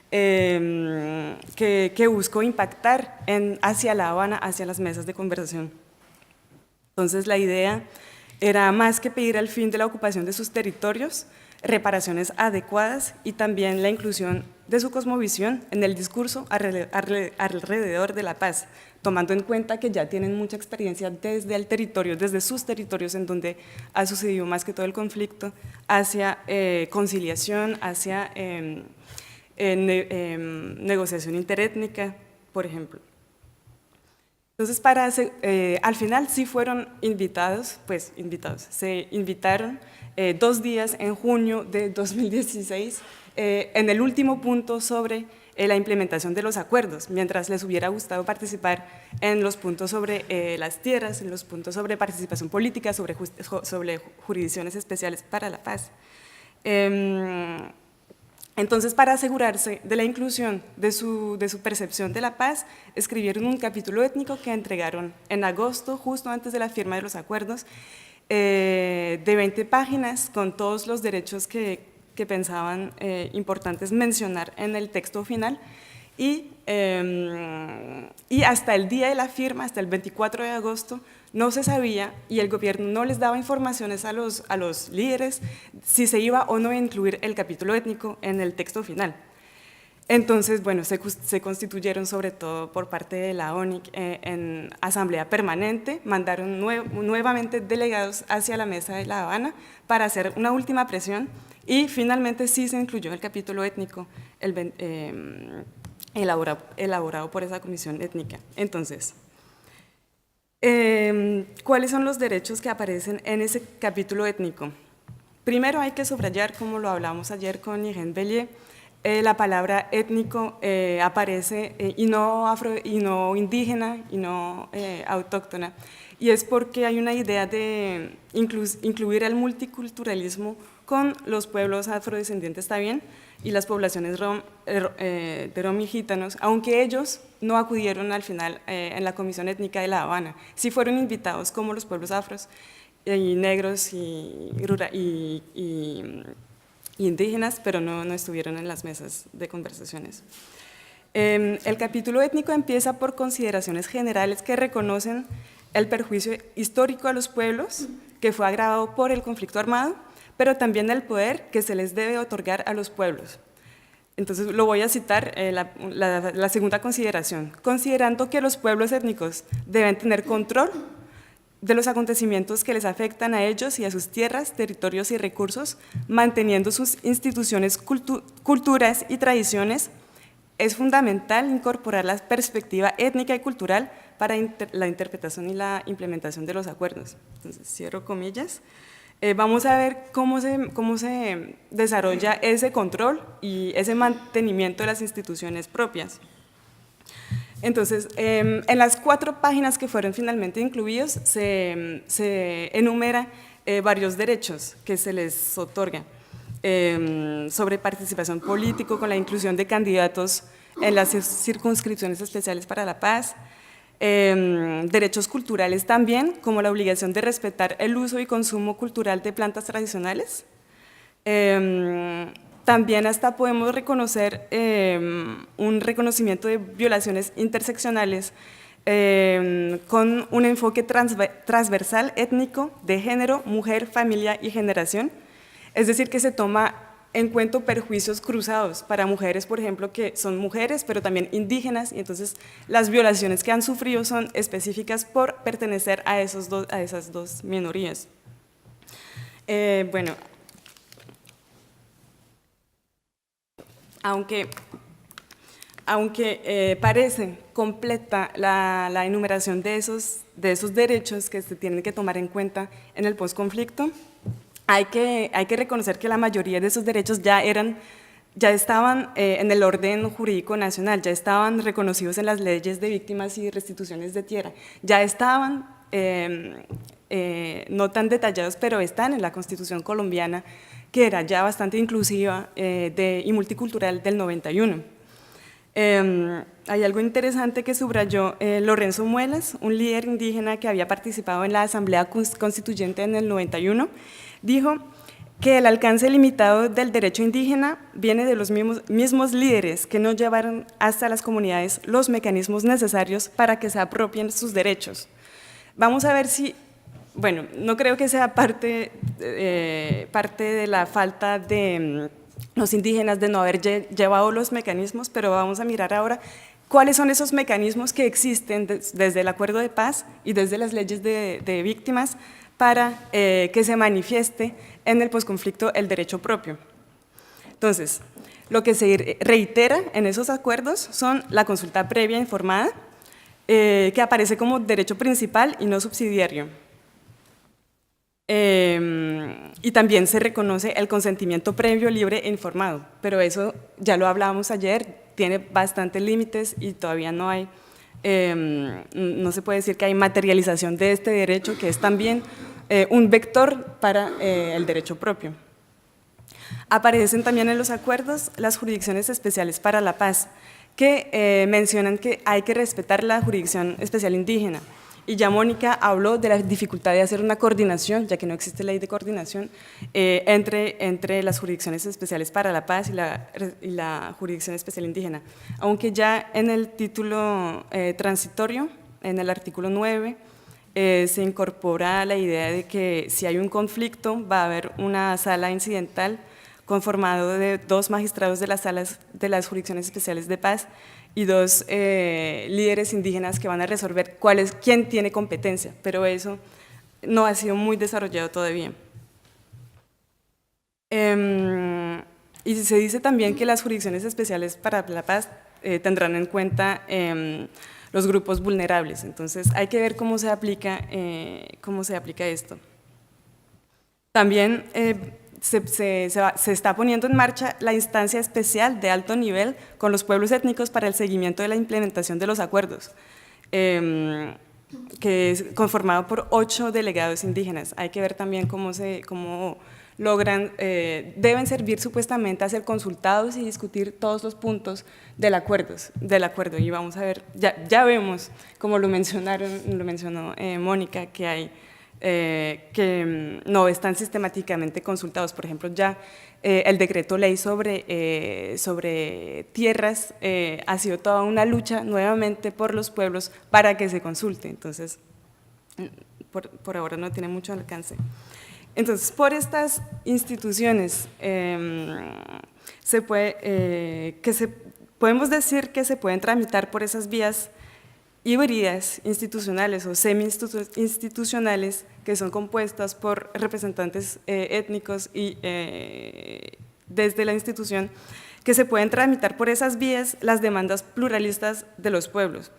que buscó impactar hacia La Habana, hacia las mesas de conversación. Entonces la idea era más que pedir el fin de la ocupación de sus territorios, reparaciones adecuadas y también la inclusión de su cosmovisión en el discurso alrededor de la paz, tomando en cuenta que ya tienen mucha experiencia desde el territorio, desde sus territorios en donde ha sucedido más que todo el conflicto, hacia conciliación, hacia negociación interétnica, por ejemplo. Entonces, al final sí fueron invitados, se invitaron 2 días en junio de 2016 en el último punto sobre la implementación de los acuerdos, mientras les hubiera gustado participar en los puntos sobre las tierras, en los puntos sobre participación política, sobre jurisdicciones especiales para la paz. Entonces, para asegurarse de la inclusión de su percepción de la paz, escribieron un capítulo étnico que entregaron en agosto, justo antes de la firma de los acuerdos, de 20 páginas con todos los derechos que pensaban importantes mencionar en el texto final y hasta el día de la firma, hasta el 24 de agosto, no se sabía y el gobierno no les daba informaciones a los líderes si se iba o no a incluir el capítulo étnico en el texto final. Entonces, bueno, se constituyeron sobre todo por parte de la ONIC en asamblea permanente, mandaron nuevamente delegados hacia la mesa de La Habana para hacer una última presión y finalmente sí se incluyó el capítulo étnico elaborado por esa comisión étnica. Entonces, ¿cuáles son los derechos que aparecen en ese capítulo étnico? Primero hay que subrayar, como lo hablamos ayer con Irene Bellier, la palabra étnico aparece y no indígena y no autóctona, y es porque hay una idea de incluir el multiculturalismo con los pueblos afrodescendientes también y las poblaciones de rom y gítanos, aunque ellos no acudieron al final en la Comisión Étnica de La Habana, sí fueron invitados como los pueblos afros y negros y indígenas, pero no estuvieron en las mesas de conversaciones. El capítulo étnico empieza por consideraciones generales que reconocen el perjuicio histórico a los pueblos, que fue agravado por el conflicto armado, pero también el poder que se les debe otorgar a los pueblos. Entonces, lo voy a citar, la segunda consideración. Considerando que los pueblos étnicos deben tener control de los acontecimientos que les afectan a ellos y a sus tierras, territorios y recursos, manteniendo sus instituciones, culturas y tradiciones. Es fundamental incorporar la perspectiva étnica y cultural para la interpretación y la implementación de los acuerdos. Entonces, cierro comillas. Vamos a ver cómo se desarrolla ese control y ese mantenimiento de las instituciones propias. Entonces, en las 4 páginas que fueron finalmente incluidos, se enumera varios derechos que se les otorga sobre participación política con la inclusión de candidatos en las circunscripciones especiales para la paz, derechos culturales también, como la obligación de respetar el uso y consumo cultural de plantas tradicionales. También hasta podemos reconocer un reconocimiento de violaciones interseccionales con un enfoque transversal, étnico, de género, mujer, familia y generación. Es decir, que se toma en cuenta perjuicios cruzados para mujeres, por ejemplo, que son mujeres, pero también indígenas, y entonces las violaciones que han sufrido son específicas por pertenecer a esas dos minorías. Bueno, aunque parece completa la enumeración de esos derechos que se tienen que tomar en cuenta en el posconflicto, hay que reconocer que la mayoría de esos derechos ya estaban en el orden jurídico nacional, ya estaban reconocidos en las leyes de víctimas y restituciones de tierra, ya estaban, no tan detallados, pero están en la Constitución colombiana, que era ya bastante inclusiva y multicultural del 91. Hay algo interesante que subrayó Lorenzo Muelas, un líder indígena que había participado en la Asamblea Constituyente en el 91, dijo que el alcance limitado del derecho indígena viene de los mismos líderes que no llevaron hasta las comunidades los mecanismos necesarios para que se apropien sus derechos. Vamos a ver si, bueno, no creo que sea parte de la falta de los indígenas de no haber llevado los mecanismos, pero vamos a mirar ahora cuáles son esos mecanismos que existen desde el acuerdo de paz y desde las leyes de víctimas para que se manifieste en el posconflicto el derecho propio. Entonces, lo que se reitera en esos acuerdos son la consulta previa informada, que aparece como derecho principal y no subsidiario. Y también se reconoce el consentimiento previo, libre e informado, pero eso ya lo hablábamos ayer, tiene bastantes límites y todavía no hay, no se puede decir que hay materialización de este derecho, que es también un vector para el derecho propio. Aparecen también en los acuerdos las jurisdicciones especiales para la paz, que mencionan que hay que respetar la jurisdicción especial indígena. Y ya Mónica habló de la dificultad de hacer una coordinación, ya que no existe ley de coordinación, entre las jurisdicciones especiales para la paz y la jurisdicción especial indígena. Aunque ya en el título transitorio, en el artículo 9, se incorpora la idea de que si hay un conflicto va a haber una sala incidental conformado de 2 magistrados de las salas de las jurisdicciones especiales de paz y 2 líderes indígenas que van a resolver quién tiene competencia, pero eso no ha sido muy desarrollado todavía. Y se dice también que las jurisdicciones especiales para la paz tendrán en cuenta los grupos vulnerables, entonces hay que ver cómo se aplica esto. También se está poniendo en marcha la instancia especial de alto nivel con los pueblos étnicos para el seguimiento de la implementación de los acuerdos, que es conformado por 8 delegados indígenas. Hay que ver también cómo logran, deben servir supuestamente a ser consultados y discutir todos los puntos del acuerdo, y vamos a ver, ya vemos, como lo mencionó Mónica, que hay que no están sistemáticamente consultados. Por ejemplo, ya el decreto ley sobre tierras ha sido toda una lucha nuevamente por los pueblos para que se consulte, entonces por ahora no tiene mucho alcance. Entonces, por estas instituciones podemos decir que se pueden tramitar por esas vías híbridas institucionales o semi-institucionales que son compuestas por representantes étnicos y desde la institución, que se pueden tramitar por esas vías las demandas pluralistas de los pueblos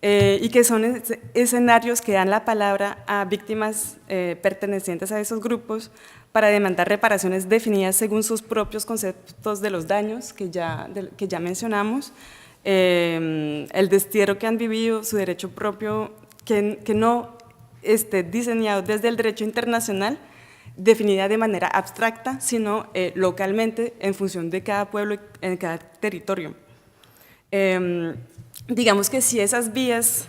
y que son escenarios que dan la palabra a víctimas pertenecientes a esos grupos para demandar reparaciones definidas según sus propios conceptos de los daños que ya mencionamos, el destierro que han vivido, su derecho propio, que no esté diseñado desde el derecho internacional, definida de manera abstracta, sino localmente en función de cada pueblo, en cada territorio. Digamos que si esas vías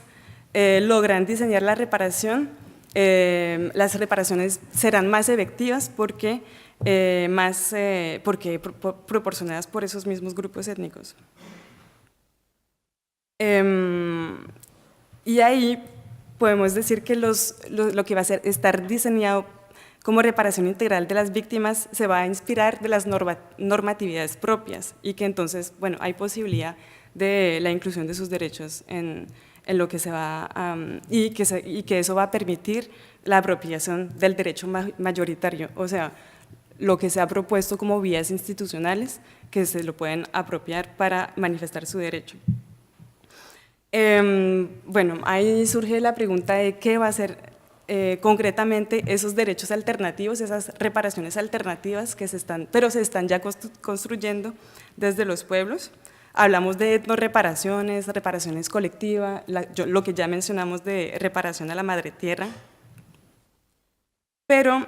logran diseñar la reparación, las reparaciones serán más efectivas porque proporcionadas por esos mismos grupos étnicos. Y ahí podemos decir que lo que va a estar diseñado como reparación integral de las víctimas se va a inspirar de las normatividades propias y que entonces, bueno, hay posibilidad de la inclusión de sus derechos en lo que se va y que eso va a permitir la apropiación del derecho mayoritario, o sea, lo que se ha propuesto como vías institucionales que se lo pueden apropiar para manifestar su derecho. Bueno, ahí surge la pregunta de qué va a ser concretamente esos derechos alternativos, esas reparaciones alternativas que se están ya construyendo desde los pueblos. Hablamos de etnorreparaciones, reparaciones colectivas, lo que ya mencionamos de reparación a la madre tierra, pero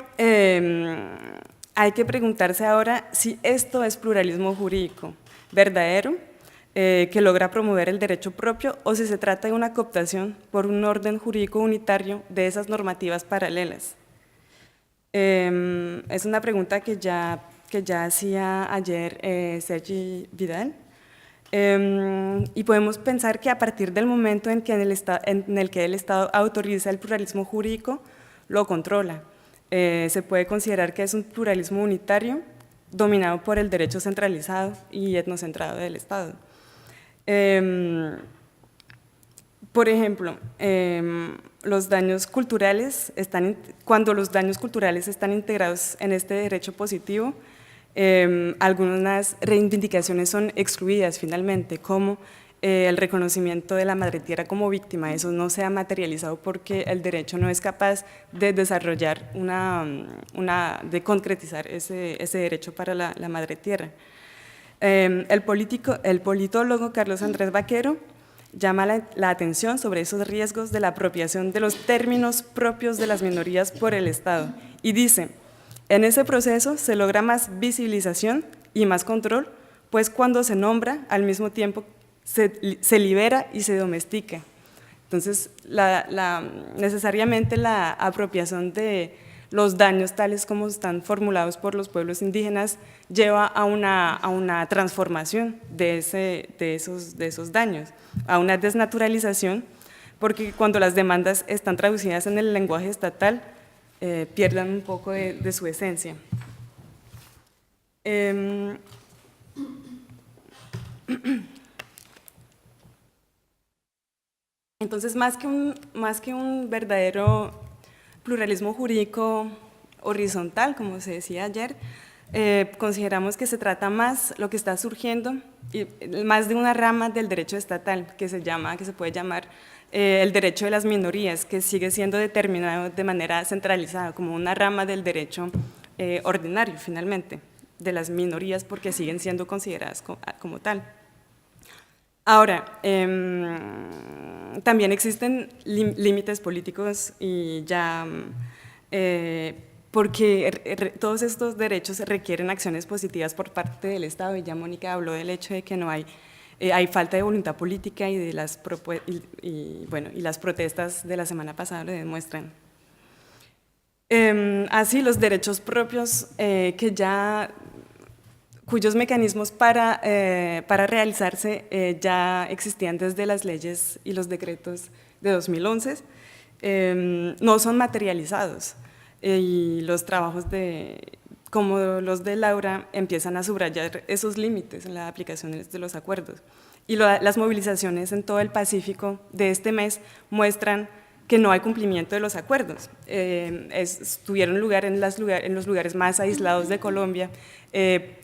hay que preguntarse ahora si esto es pluralismo jurídico verdadero, que logra promover el derecho propio, o si se trata de una cooptación por un orden jurídico unitario de esas normativas paralelas. Es una pregunta que ya hacía ayer Sergi Vidal, y podemos pensar que a partir del momento en que el Estado autoriza el pluralismo jurídico, lo controla. Se puede considerar que es un pluralismo unitario dominado por el derecho centralizado y etnocentrado del Estado. Por ejemplo, los daños culturales cuando los daños culturales están integrados en este derecho positivo, algunas reivindicaciones son excluidas finalmente, como el reconocimiento de la madre tierra como víctima. Eso no se ha materializado porque el derecho no es capaz de desarrollar de concretizar ese derecho para la madre tierra. El politólogo Carlos Andrés Vaquero llama la atención sobre esos riesgos de la apropiación de los términos propios de las minorías por el Estado y dice: en ese proceso se logra más visibilización y más control, pues cuando se nombra, al mismo tiempo se libera y se domestica. Entonces, necesariamente la apropiación de los daños tales como están formulados por los pueblos indígenas lleva a una transformación de esos daños, a una desnaturalización, porque cuando las demandas están traducidas en el lenguaje estatal, pierdan un poco de su esencia. Entonces, más que un verdadero pluralismo jurídico horizontal, como se decía ayer, consideramos que se trata más, lo que está surgiendo, más de una rama del derecho estatal, que se puede llamar el derecho de las minorías, que sigue siendo determinado de manera centralizada, como una rama del derecho ordinario, finalmente, de las minorías, porque siguen siendo consideradas como tal. Ahora, también existen límites políticos y ya, porque todos estos derechos requieren acciones positivas por parte del Estado, y ya Mónica habló del hecho de que no hay falta de voluntad política y las protestas de la semana pasada lo demuestran. Así, los derechos propios cuyos mecanismos para realizarse ya existían desde las leyes y los decretos de 2011, no son materializados, y los trabajos como los de Laura, empiezan a subrayar esos límites en la aplicación de los acuerdos. Y las movilizaciones en todo el Pacífico de este mes muestran que no hay cumplimiento de los acuerdos. Tuvieron lugar en los lugares más aislados de Colombia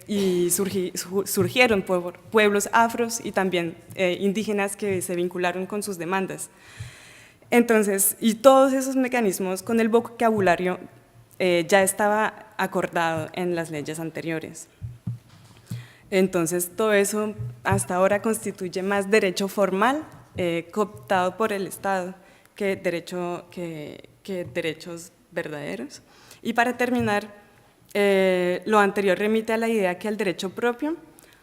y surgieron pueblos afros y también indígenas que se vincularon con sus demandas. Entonces, y todos esos mecanismos con el vocabulario ya estaba acordado en las leyes anteriores. Entonces, todo eso hasta ahora constituye más derecho formal cooptado por el Estado que derechos verdaderos. Y para terminar, lo anterior remite a la idea que el derecho propio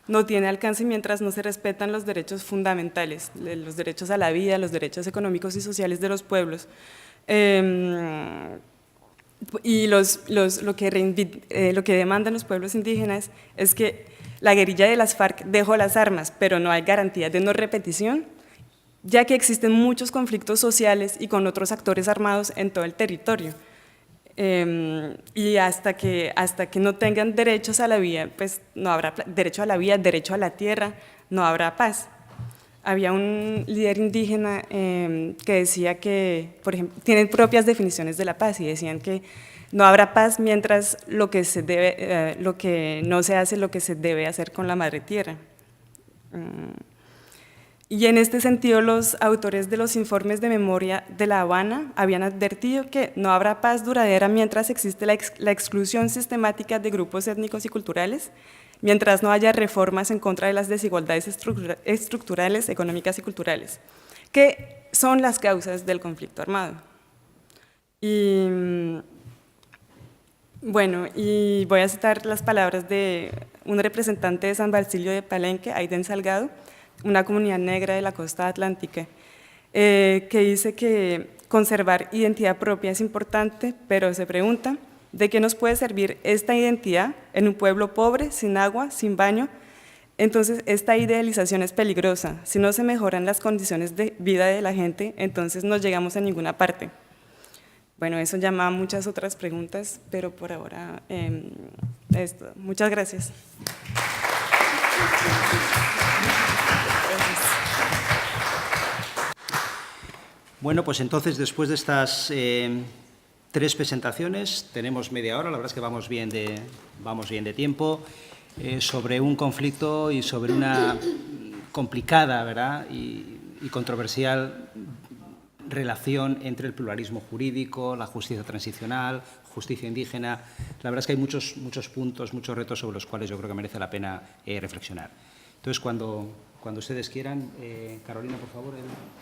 no tiene alcance mientras no se respetan los derechos fundamentales, los derechos a la vida, los derechos económicos y sociales de los pueblos. Y lo que demandan los pueblos indígenas es que la guerrilla de las FARC dejó las armas, pero no hay garantía de no repetición, ya que existen muchos conflictos sociales y con otros actores armados en todo el territorio. Y hasta que no tengan derechos a la vida, pues no habrá derecho a la vida, derecho a la tierra, no habrá paz. Había un líder indígena que decía que, por ejemplo, tienen propias definiciones de la paz y decían que no habrá paz mientras lo que no se hace lo que se debe hacer con la madre tierra. Y en este sentido, los autores de los informes de memoria de La Habana habían advertido que no habrá paz duradera mientras existe la exclusión sistemática de grupos étnicos y culturales, mientras no haya reformas en contra de las desigualdades estructurales, económicas y culturales, que son las causas del conflicto armado. Y bueno, y voy a citar las palabras de un representante de San Basilio de Palenque, Aiden Salgado, una comunidad negra de la costa atlántica, que dice que conservar identidad propia es importante, pero se pregunta, ¿de qué nos puede servir esta identidad en un pueblo pobre, sin agua, sin baño? Entonces, esta idealización es peligrosa. Si no se mejoran las condiciones de vida de la gente, entonces no llegamos a ninguna parte. Bueno, eso llama a muchas otras preguntas, pero por ahora esto. Muchas gracias. Bueno, pues entonces, después de estas 3 presentaciones, tenemos media hora, la verdad es que vamos bien de tiempo, sobre un conflicto y sobre una complicada, ¿verdad?, y controversial relación entre el pluralismo jurídico, la justicia transicional, justicia indígena. La verdad es que hay muchos puntos, muchos retos sobre los cuales yo creo que merece la pena reflexionar. Entonces, cuando ustedes quieran, Carolina, por favor,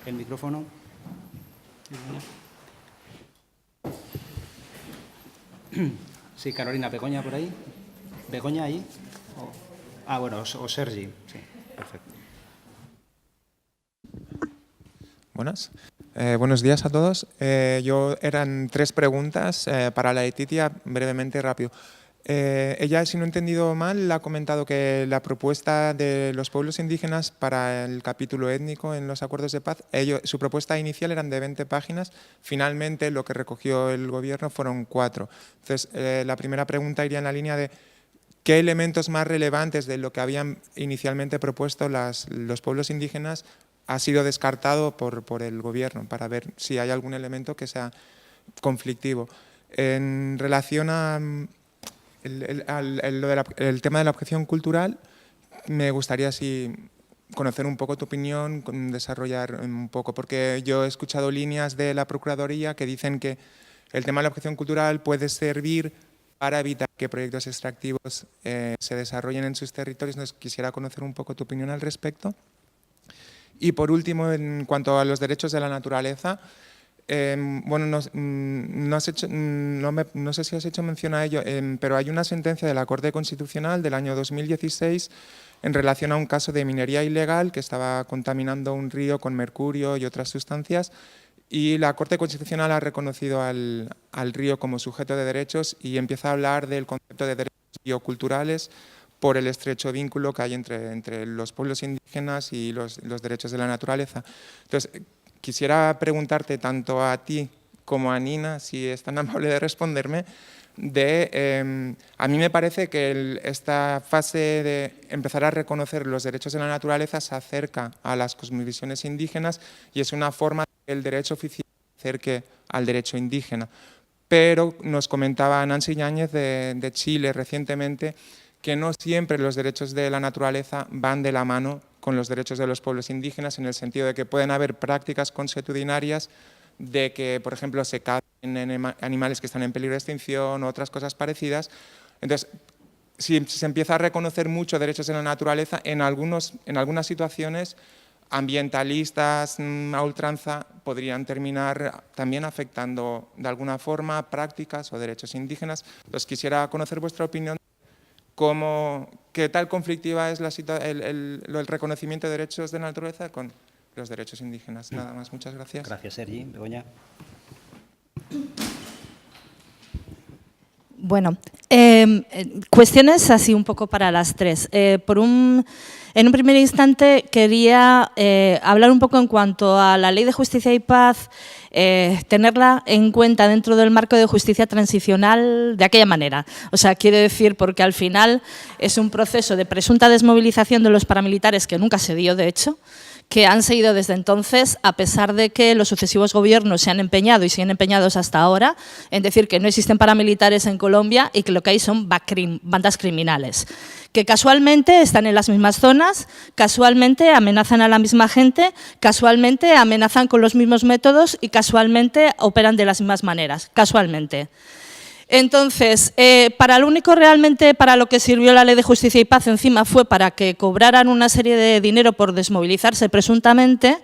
el micrófono. Sí, Carolina, Begoña por ahí. ¿Begoña ahí? Bueno, o Sergi. Sí, perfecto. Buenos días a todos. Eran 3 preguntas para la Letitia, brevemente, rápido. Ella, si no he entendido mal, ha comentado que la propuesta de los pueblos indígenas para el capítulo étnico en los acuerdos de paz, su propuesta inicial eran de 20 páginas, finalmente lo que recogió el gobierno fueron 4. Entonces, la primera pregunta iría en la línea de qué elementos más relevantes de lo que habían inicialmente propuesto los pueblos indígenas ha sido descartado por el gobierno, para ver si hay algún elemento que sea conflictivo. En relación a el tema de la objeción cultural, me gustaría conocer un poco tu opinión, desarrollar un poco, porque yo he escuchado líneas de la Procuraduría que dicen que el tema de la objeción cultural puede servir para evitar que proyectos extractivos se desarrollen en sus territorios. Entonces, quisiera conocer un poco tu opinión al respecto. Y por último, en cuanto a los derechos de la naturaleza, bueno, no sé si has hecho mención a ello, pero hay una sentencia de la Corte Constitucional del año 2016 en relación a un caso de minería ilegal que estaba contaminando un río con mercurio y otras sustancias, y la Corte Constitucional ha reconocido al río como sujeto de derechos y empieza a hablar del concepto de derechos bioculturales por el estrecho vínculo que hay entre los pueblos indígenas y los derechos de la naturaleza. Entonces, quisiera preguntarte tanto a ti como a Nina, si es tan amable de responderme, a mí me parece que esta fase de empezar a reconocer los derechos de la naturaleza se acerca a las cosmovisiones indígenas y es una forma de que el derecho oficial se acerque al derecho indígena. Pero nos comentaba Nancy Yáñez de Chile recientemente que no siempre los derechos de la naturaleza van de la mano con los derechos de los pueblos indígenas, en el sentido de que pueden haber prácticas consuetudinarias de que, por ejemplo, se cazan animales que están en peligro de extinción o otras cosas parecidas. Entonces, si se empieza a reconocer mucho derechos de la naturaleza, en algunas situaciones ambientalistas a ultranza podrían terminar también afectando de alguna forma prácticas o derechos indígenas. Entonces, quisiera conocer vuestra opinión. ¿Qué tal conflictiva es el reconocimiento de derechos de la naturaleza con los derechos indígenas? Nada más, muchas gracias. Gracias, Sergi. Begoña. Bueno, cuestiones así un poco para las tres. En un primer instante quería hablar un poco en cuanto a la Ley de Justicia y Paz, tenerla en cuenta dentro del marco de justicia transicional de aquella manera. O sea, quiere decir, porque al final es un proceso de presunta desmovilización de los paramilitares que nunca se dio, de hecho, que han seguido desde entonces, a pesar de que los sucesivos gobiernos se han empeñado y siguen empeñados hasta ahora en decir que no existen paramilitares en Colombia y que lo que hay son bandas criminales, que casualmente están en las mismas zonas, casualmente amenazan a la misma gente, casualmente amenazan con los mismos métodos y casualmente operan de las mismas maneras, casualmente. Entonces, para lo único realmente para lo que sirvió la Ley de Justicia y Paz encima fue para que cobraran una serie de dinero por desmovilizarse presuntamente,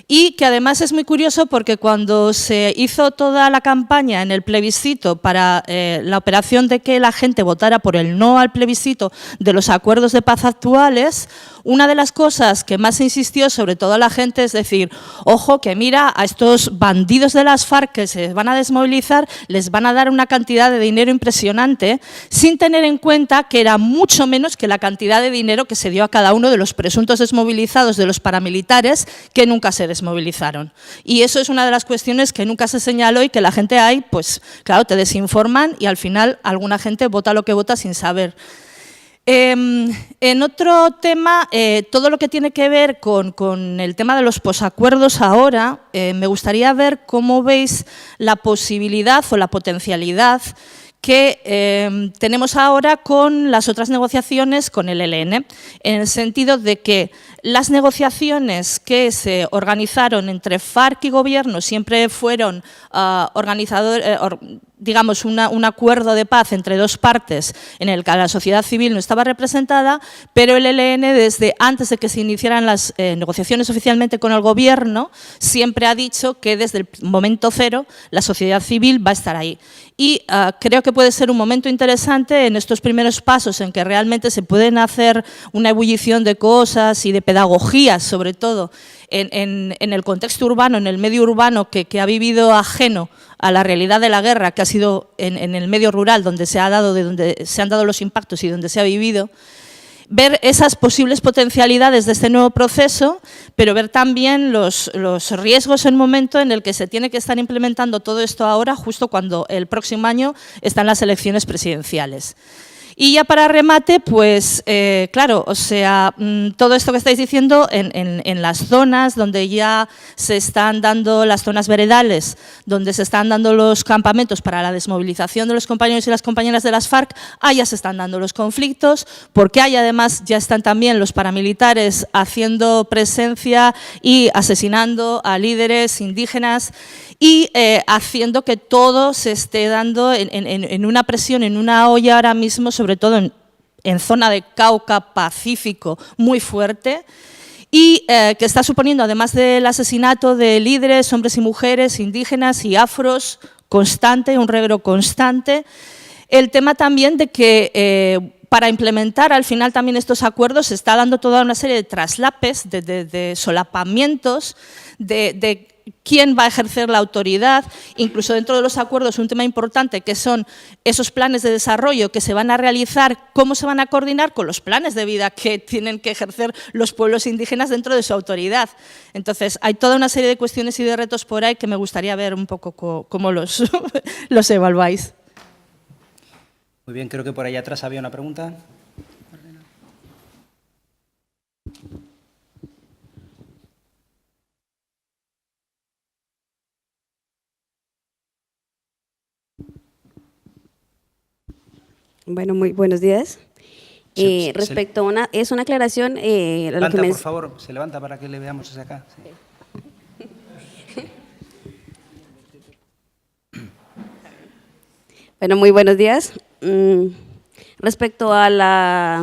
y que además es muy curioso porque cuando se hizo toda la campaña en el plebiscito para la operación de que la gente votara por el no al plebiscito de los acuerdos de paz actuales, una de las cosas que más se insistió, sobre todo a la gente, es decir, ojo que mira, a estos bandidos de las FARC que se van a desmovilizar les van a dar una cantidad de dinero impresionante, sin tener en cuenta que era mucho menos que la cantidad de dinero que se dio a cada uno de los presuntos desmovilizados de los paramilitares que nunca se desmovilizaron. Y eso es una de las cuestiones que nunca se señaló y que la gente ahí, pues claro, te desinforman y al final alguna gente vota lo que vota sin saber. En otro tema, todo lo que tiene que ver con el tema de los posacuerdos ahora, me gustaría ver cómo veis la posibilidad o la potencialidad que tenemos ahora con las otras negociaciones con el ELN, en el sentido de que las negociaciones que se organizaron entre FARC y gobierno siempre fueron digamos, un acuerdo de paz entre dos partes en el que la sociedad civil no estaba representada, pero el ELN, desde antes de que se iniciaran las negociaciones oficialmente con el gobierno, siempre ha dicho que desde el momento cero la sociedad civil va a estar ahí. Y creo que puede ser un momento interesante en estos primeros pasos en que realmente se pueden hacer una ebullición de cosas y de pedagogías, sobre todo en el contexto urbano, en el medio urbano que ha vivido ajeno a la realidad de la guerra, que ha sido en el medio rural donde se han dado los impactos y donde se ha vivido, ver esas posibles potencialidades de este nuevo proceso, pero ver también los riesgos en el momento en el que se tiene que estar implementando todo esto ahora, justo cuando el próximo año están las elecciones presidenciales. Y ya para remate, pues claro, o sea, todo esto que estáis diciendo en las zonas donde ya se están dando las zonas veredales, donde se están dando los campamentos para la desmovilización de los compañeros y las compañeras de las FARC, allá se están dando los conflictos, porque ahí además ya están también los paramilitares haciendo presencia y asesinando a líderes indígenas y haciendo que todo se esté dando en una presión, en una olla ahora mismo, sobre todo en zona de Cauca, Pacífico, muy fuerte, y que está suponiendo, además del asesinato de líderes, hombres y mujeres, indígenas y afros, constante, un reguero constante, el tema también de que para implementar al final también estos acuerdos se está dando toda una serie de traslapes, de solapamientos, de quién va a ejercer la autoridad, incluso dentro de los acuerdos un tema importante que son esos planes de desarrollo que se van a realizar, cómo se van a coordinar con los planes de vida que tienen que ejercer los pueblos indígenas dentro de su autoridad. Entonces, hay toda una serie de cuestiones y de retos por ahí que me gustaría ver un poco cómo los, los evaluáis. Muy bien, creo que por allá atrás había una pregunta. Bueno, muy buenos días. Sí, Respecto a una, es una aclaración. A lo que Levanta, por favor, se levanta para que le veamos desde acá. Sí. Bueno, muy buenos días. Respecto a la,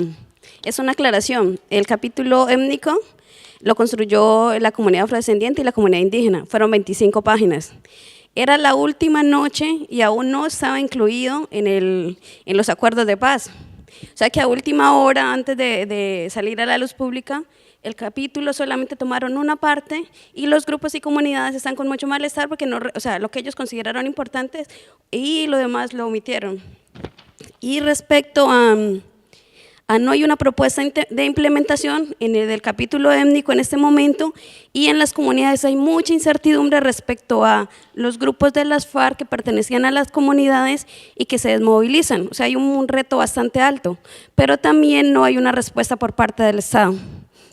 es una aclaración. El capítulo étnico lo construyó la comunidad afrodescendiente y la comunidad indígena. Fueron 25 páginas. Era la última noche y aún no estaba incluido en los acuerdos de paz. O sea que a última hora, antes de salir a la luz pública, el capítulo solamente tomaron una parte y los grupos y comunidades están con mucho malestar porque no, o sea, lo que ellos consideraron importantes y lo demás lo omitieron. Y respecto a no hay una propuesta de implementación en el del capítulo étnico en este momento y en las comunidades hay mucha incertidumbre respecto a los grupos de las FARC que pertenecían a las comunidades y que se desmovilizan. O sea, hay un reto bastante alto, pero también no hay una respuesta por parte del Estado,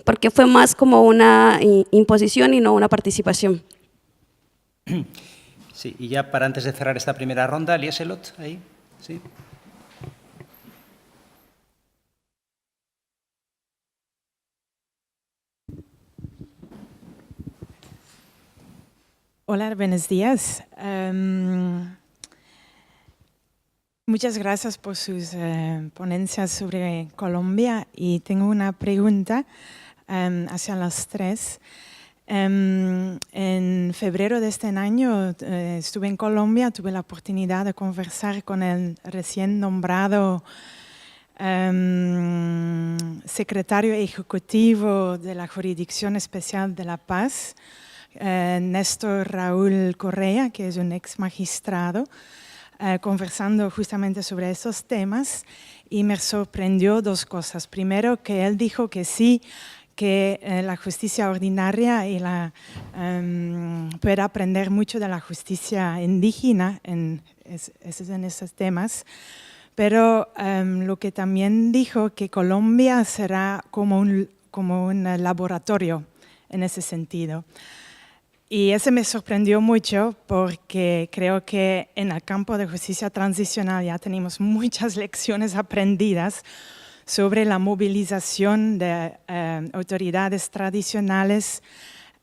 porque fue más como una imposición y no una participación. Sí, y ya para antes de cerrar esta primera ronda, Lieselot, ahí, sí. Hola, buenos días. Muchas gracias por sus ponencias sobre Colombia y tengo una pregunta hacia las tres. En febrero de este año estuve en Colombia, tuve la oportunidad de conversar con el recién nombrado secretario ejecutivo de la Jurisdicción Especial de la Paz, Néstor Raúl Correa, que es un ex magistrado, conversando justamente sobre estos temas y me sorprendió dos cosas. Primero, que él dijo que sí, que la justicia ordinaria y puede aprender mucho de la justicia indígena en esos temas, pero lo que también dijo que Colombia será como un laboratorio en ese sentido. Y eso me sorprendió mucho porque creo que en el campo de justicia transicional ya tenemos muchas lecciones aprendidas sobre la movilización de autoridades tradicionales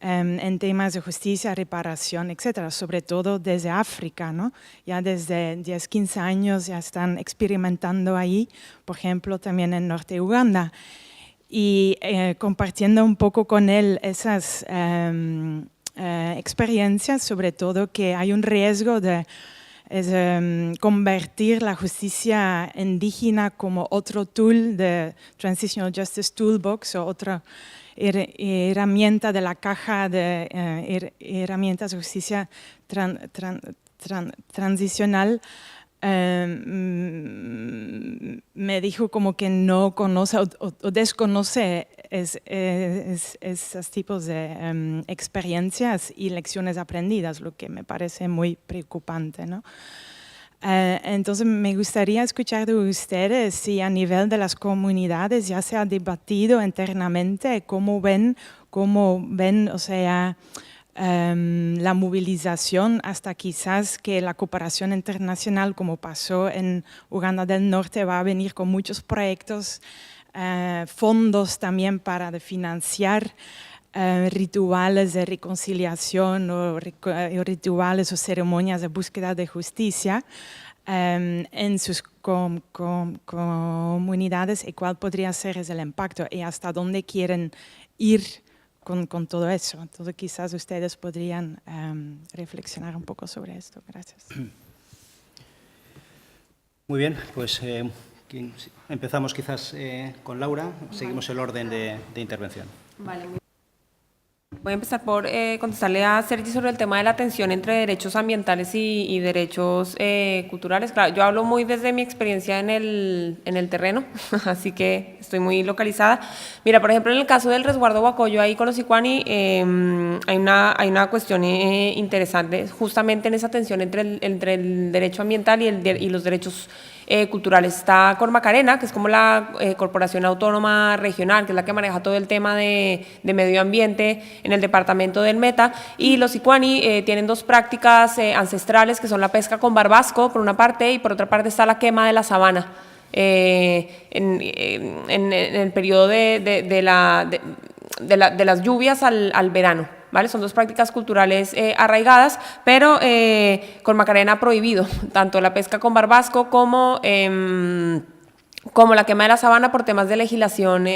en temas de justicia, reparación, etcétera, sobre todo desde África, ¿no? Ya desde 10, 15 años ya están experimentando ahí, por ejemplo, también en Norte de Uganda. Y compartiendo un poco con él esas experiencias, sobre todo que hay un riesgo de convertir la justicia indígena como otro tool de Transitional Justice Toolbox o otra herramienta de la caja de herramientas de justicia transicional. Me dijo como que no conoce o desconoce esos tipos de experiencias y lecciones aprendidas, lo que me parece muy preocupante, ¿no? Entonces me gustaría escuchar de ustedes si a nivel de las comunidades ya se ha debatido internamente cómo ven, o sea, la movilización hasta quizás que la cooperación internacional, como pasó en Uganda del Norte, va a venir con muchos proyectos, fondos también para financiar rituales de reconciliación o rituales o ceremonias de búsqueda de justicia en sus comunidades y cuál podría ser el impacto y hasta dónde quieren ir con todo eso. Entonces quizás ustedes podrían reflexionar un poco sobre esto. Gracias. Muy bien, pues empezamos quizás con Laura, seguimos el orden de intervención. Vale. Voy a empezar por contestarle a Sergi sobre el tema de la tensión entre derechos ambientales y derechos culturales. Claro, yo hablo muy desde mi experiencia en el terreno, así que estoy muy localizada. Mira, por ejemplo, en el caso del resguardo Huacoyo, ahí con los Sicuani, hay una cuestión interesante, justamente en esa tensión entre el derecho ambiental y los derechos culturales. Está Cormacarena, que es como la Corporación Autónoma Regional, que es la que maneja todo el tema de medio ambiente en el departamento del Meta, y los Sicuani tienen dos prácticas ancestrales, que son la pesca con barbasco, por una parte, y por otra parte está la quema de la sabana. En el periodo de las lluvias al verano. ¿Vale? Son dos prácticas culturales arraigadas, pero Cormacarena ha prohibido tanto la pesca con barbasco como la quema de la sabana por temas de legislación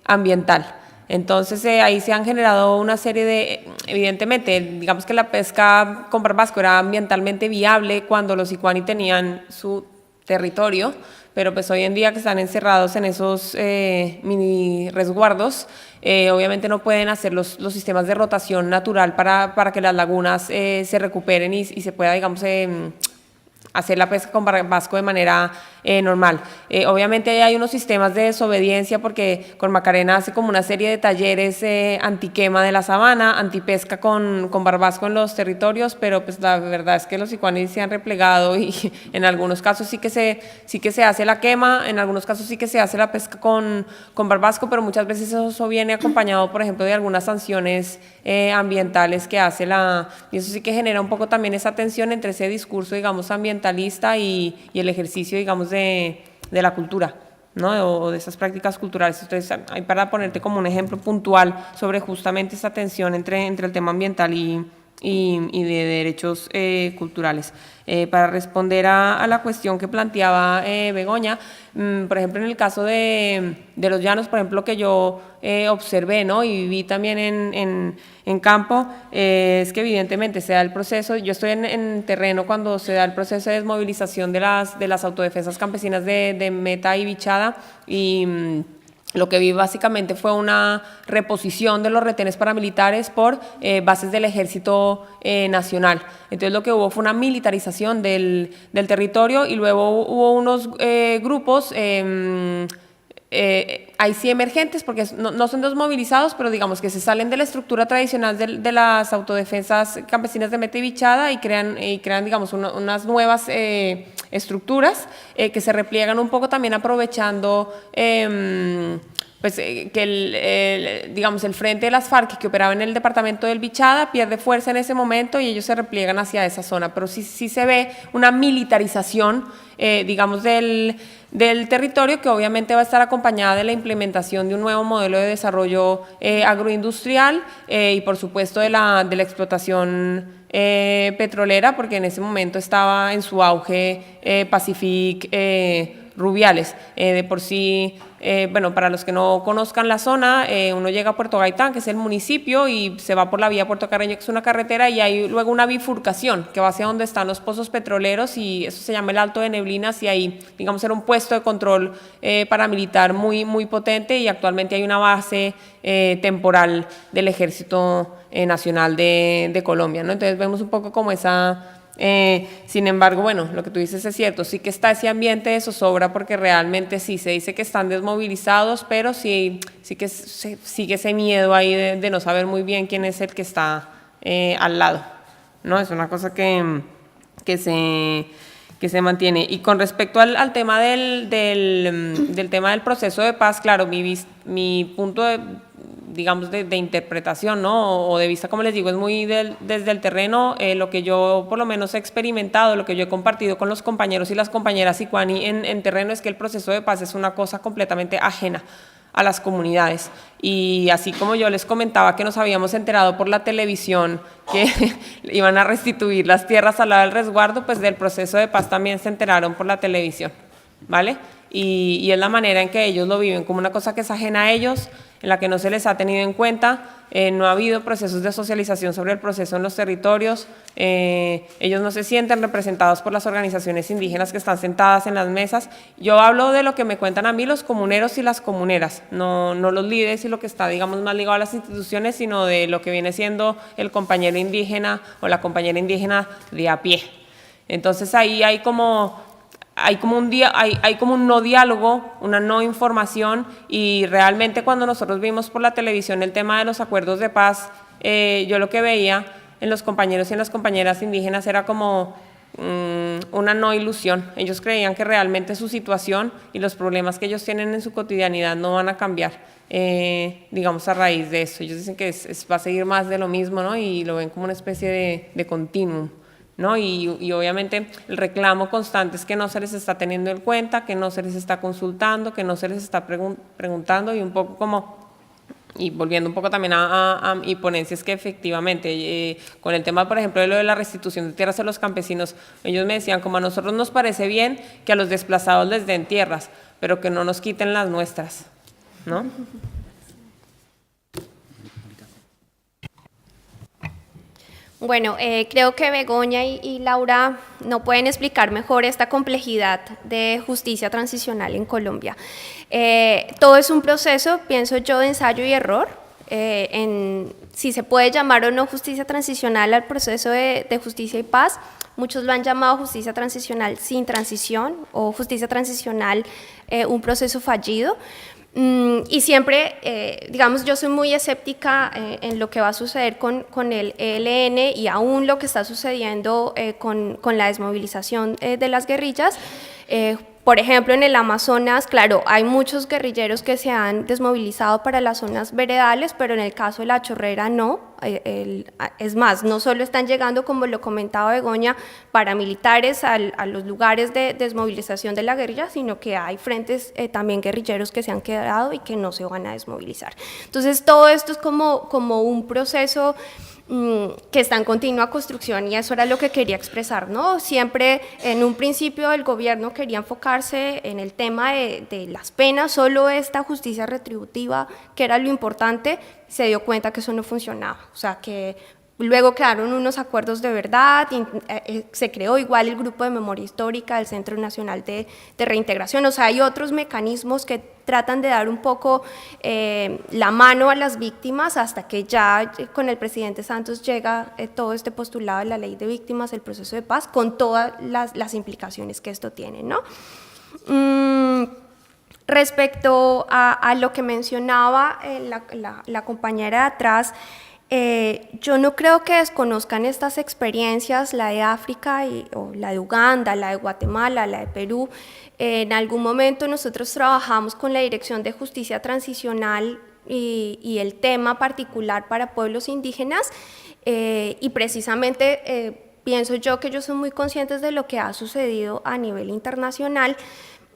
ambiental. Entonces ahí se han generado una serie de, evidentemente, digamos que la pesca con barbasco era ambientalmente viable cuando los Sicuani tenían su territorio, pero pues hoy en día que están encerrados en esos mini resguardos, obviamente no pueden hacer los sistemas de rotación natural para que las lagunas se recuperen y se pueda, digamos, hacer la pesca con barbasco de manera normal. Obviamente hay unos sistemas de desobediencia porque Cormacarena hace como una serie de talleres antiquema de la sabana, antipesca con barbasco en los territorios, pero pues la verdad es que los Sicuani se han replegado y en algunos casos sí que se hace la quema, en algunos casos sí que se hace la pesca con barbasco, pero muchas veces eso viene acompañado, por ejemplo, de algunas sanciones ambientales que hace y eso sí que genera un poco también esa tensión entre ese discurso, digamos, ambientalista y el ejercicio, digamos, de la cultura, ¿no? O de esas prácticas culturales. Entonces, hay para ponerte como un ejemplo puntual sobre justamente esa tensión entre el tema ambiental y de derechos culturales. Para responder a la cuestión que planteaba Begoña, por ejemplo, en el caso de los llanos, por ejemplo, que yo observé, ¿no? Y viví también en campo, es que evidentemente se da el proceso, yo estoy en terreno cuando se da el proceso de desmovilización de las autodefensas campesinas de Meta y Vichada, y lo que vi básicamente fue una reposición de los retenes paramilitares por bases del Ejército Nacional. Entonces lo que hubo fue una militarización del territorio y luego hubo unos grupos ahí sí emergentes, porque no son desmovilizados, pero digamos que se salen de la estructura tradicional de las autodefensas campesinas de Meta y Vichada y crean digamos, unas nuevas estructuras que se repliegan un poco también aprovechando pues que digamos, el frente de las FARC que operaba en el departamento del Vichada pierde fuerza en ese momento y ellos se repliegan hacia esa zona, pero sí se ve una militarización, digamos, del territorio, que obviamente va a estar acompañada de la implementación de un nuevo modelo de desarrollo agroindustrial y por supuesto de la explotación petrolera, porque en ese momento estaba en su auge Pacific Rubiales. De por sí, bueno, para los que no conozcan la zona, uno llega a Puerto Gaitán, que es el municipio, y se va por la vía Puerto Carreño, que es una carretera, y hay luego una bifurcación que va hacia donde están los pozos petroleros, y eso se llama el Alto de Neblinas, y ahí, digamos, era un puesto de control paramilitar muy, muy potente, y actualmente hay una base temporal del Ejército Nacional de Colombia, ¿no? Entonces vemos un poco como esa... sin embargo, bueno, lo que tú dices es cierto, sí que está ese ambiente de zozobra porque realmente sí se dice que están desmovilizados, pero sí que sigue ese miedo ahí de no saber muy bien quién es el que está al lado, ¿no? Es una cosa que se mantiene. Y con respecto al tema del tema del proceso de paz, claro, mi punto digamos, de interpretación, ¿no? O de vista, como les digo, es muy desde el terreno. Lo que yo por lo menos he experimentado, lo que yo he compartido con los compañeros y las compañeras Sicuani en terreno es que el proceso de paz es una cosa completamente ajena a las comunidades. Y así como yo les comentaba que nos habíamos enterado por la televisión que iban a restituir las tierras al lado del resguardo, pues del proceso de paz también se enteraron por la televisión, ¿vale? Y es la manera en que ellos lo viven, como una cosa que es ajena a ellos, en la que no se les ha tenido en cuenta, no ha habido procesos de socialización sobre el proceso en los territorios, ellos no se sienten representados por las organizaciones indígenas que están sentadas en las mesas. Yo hablo de lo que me cuentan a mí los comuneros y las comuneras, no los líderes y lo que está, digamos, más ligado a las instituciones, sino de lo que viene siendo el compañero indígena o la compañera indígena de a pie. Entonces ahí hay como un no diálogo, una no información, y realmente cuando nosotros vimos por la televisión el tema de los acuerdos de paz, yo lo que veía en los compañeros y en las compañeras indígenas era como una no ilusión. Ellos creían que realmente su situación y los problemas que ellos tienen en su cotidianidad no van a cambiar, digamos, a raíz de eso. Ellos dicen que va a seguir más de lo mismo, ¿no? Y lo ven como una especie de continuum, ¿no? Y obviamente el reclamo constante es que no se les está teniendo en cuenta, que no se les está consultando, que no se les está preguntando, y un poco como, y volviendo un poco también a mi ponencia, es que efectivamente con el tema, por ejemplo, de lo de la restitución de tierras a los campesinos, ellos me decían, como a nosotros nos parece bien que a los desplazados les den tierras, pero que no nos quiten las nuestras, ¿no? Bueno, creo que Begoña y Laura no pueden explicar mejor esta complejidad de justicia transicional en Colombia. Todo es un proceso, pienso yo, de ensayo y error, en si se puede llamar o no justicia transicional al proceso de justicia y paz. Muchos lo han llamado justicia transicional sin transición o justicia transicional, un proceso fallido. Y siempre, digamos, yo soy muy escéptica en lo que va a suceder con el ELN y aún lo que está sucediendo con la desmovilización de las guerrillas. Por ejemplo, en el Amazonas, claro, hay muchos guerrilleros que se han desmovilizado para las zonas veredales, pero en el caso de La Chorrera no. Es más, no solo están llegando, como lo comentaba Begoña, paramilitares a los lugares de desmovilización de la guerrilla, sino que hay frentes también guerrilleros que se han quedado y que no se van a desmovilizar. Entonces, todo esto es como un proceso que está en continua construcción, y eso era lo que quería expresar, ¿no? Siempre en un principio el gobierno quería enfocarse en el tema de las penas, solo esta justicia retributiva, que era lo importante, se dio cuenta que eso no funcionaba, o sea que luego quedaron unos acuerdos de verdad, se creó igual el Grupo de Memoria Histórica del Centro Nacional de Reintegración, o sea, hay otros mecanismos que tratan de dar un poco la mano a las víctimas, hasta que ya con el presidente Santos llega todo este postulado de la ley de víctimas, el proceso de paz, con todas las implicaciones que esto tiene, ¿no? Respecto a lo que mencionaba la compañera de atrás, yo no creo que desconozcan estas experiencias, la de África o la de Uganda, la de Guatemala, la de Perú. En algún momento nosotros trabajamos con la Dirección de Justicia Transicional y el tema particular para pueblos indígenas, y precisamente pienso yo que ellos son muy conscientes de lo que ha sucedido a nivel internacional,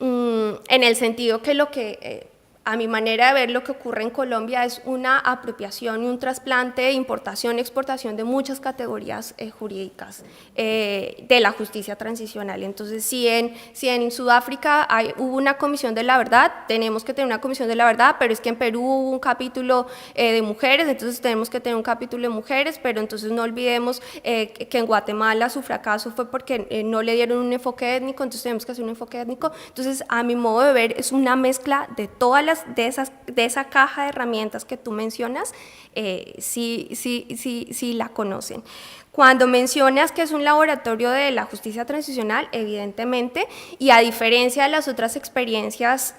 en el sentido que lo que a mi manera de ver, lo que ocurre en Colombia es una apropiación y un trasplante, importación y exportación de muchas categorías jurídicas de la justicia transicional. Entonces, si en Sudáfrica hubo una comisión de la verdad, tenemos que tener una comisión de la verdad, pero es que en Perú hubo un capítulo de mujeres, entonces tenemos que tener un capítulo de mujeres, pero entonces no olvidemos que en Guatemala su fracaso fue porque no le dieron un enfoque étnico, entonces tenemos que hacer un enfoque étnico. Entonces, a mi modo de ver, es una mezcla de todas de esa caja de herramientas que tú mencionas, sí la conocen. Cuando mencionas que es un laboratorio de la justicia transicional, evidentemente, y a diferencia de las otras experiencias,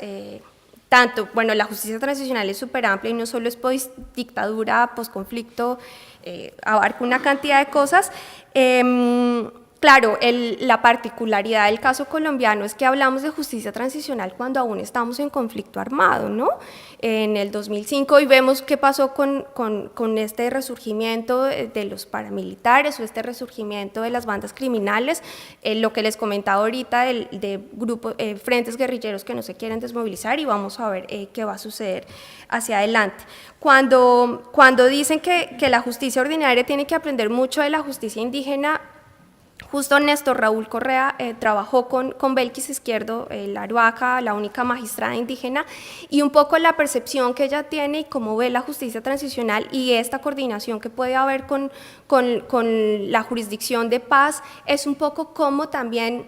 tanto, bueno, la justicia transicional es súper amplia y no solo es post-dictadura, post-conflicto, abarca una cantidad de cosas. Claro, la particularidad del caso colombiano es que hablamos de justicia transicional cuando aún estamos en conflicto armado, ¿no? En el 2005, y vemos qué pasó con este resurgimiento de los paramilitares o este resurgimiento de las bandas criminales, lo que les comentaba ahorita de grupos, frentes guerrilleros que no se quieren desmovilizar, y vamos a ver qué va a suceder hacia adelante. Cuando dicen que la justicia ordinaria tiene que aprender mucho de la justicia indígena, Justo Néstor Raúl Correa trabajó con Belkis Izquierdo, la Aruaca, la única magistrada indígena, y un poco la percepción que ella tiene y cómo ve la justicia transicional y esta coordinación que puede haber con la jurisdicción de paz es un poco como también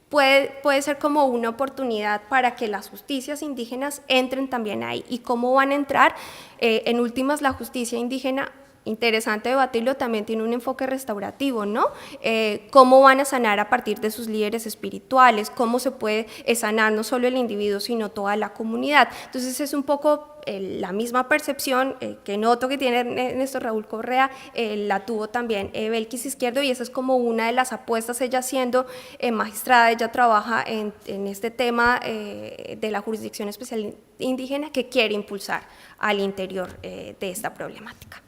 puede ser como una oportunidad para que las justicias indígenas entren también ahí. ¿Y cómo van a entrar? En últimas, la justicia indígena, interesante debatirlo, también tiene un enfoque restaurativo, ¿no? Cómo van a sanar a partir de sus líderes espirituales, cómo se puede sanar no solo el individuo, sino toda la comunidad. Entonces es un poco la misma percepción que noto que tiene Néstor Raúl Correa, la tuvo también Belkis Izquierdo, y esa es como una de las apuestas, ella siendo magistrada, ella trabaja en este tema de la Jurisdicción Especial Indígena que quiere impulsar al interior de esta problemática.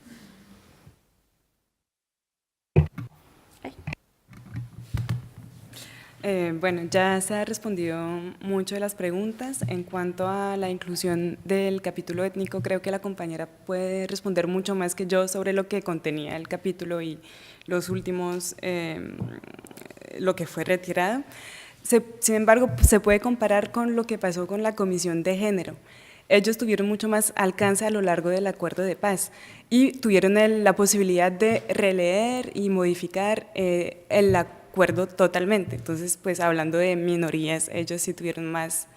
Bueno, ya se ha respondido mucho de las preguntas. En cuanto a la inclusión del capítulo étnico, creo que la compañera puede responder mucho más que yo sobre lo que contenía el capítulo y los últimos, lo que fue retirado. Sin embargo, se puede comparar con lo que pasó con la Comisión de Género. Ellos tuvieron mucho más alcance a lo largo del acuerdo de paz y tuvieron la posibilidad de releer y modificar el acuerdo totalmente. Entonces, pues hablando de minorías, ellos sí tuvieron más,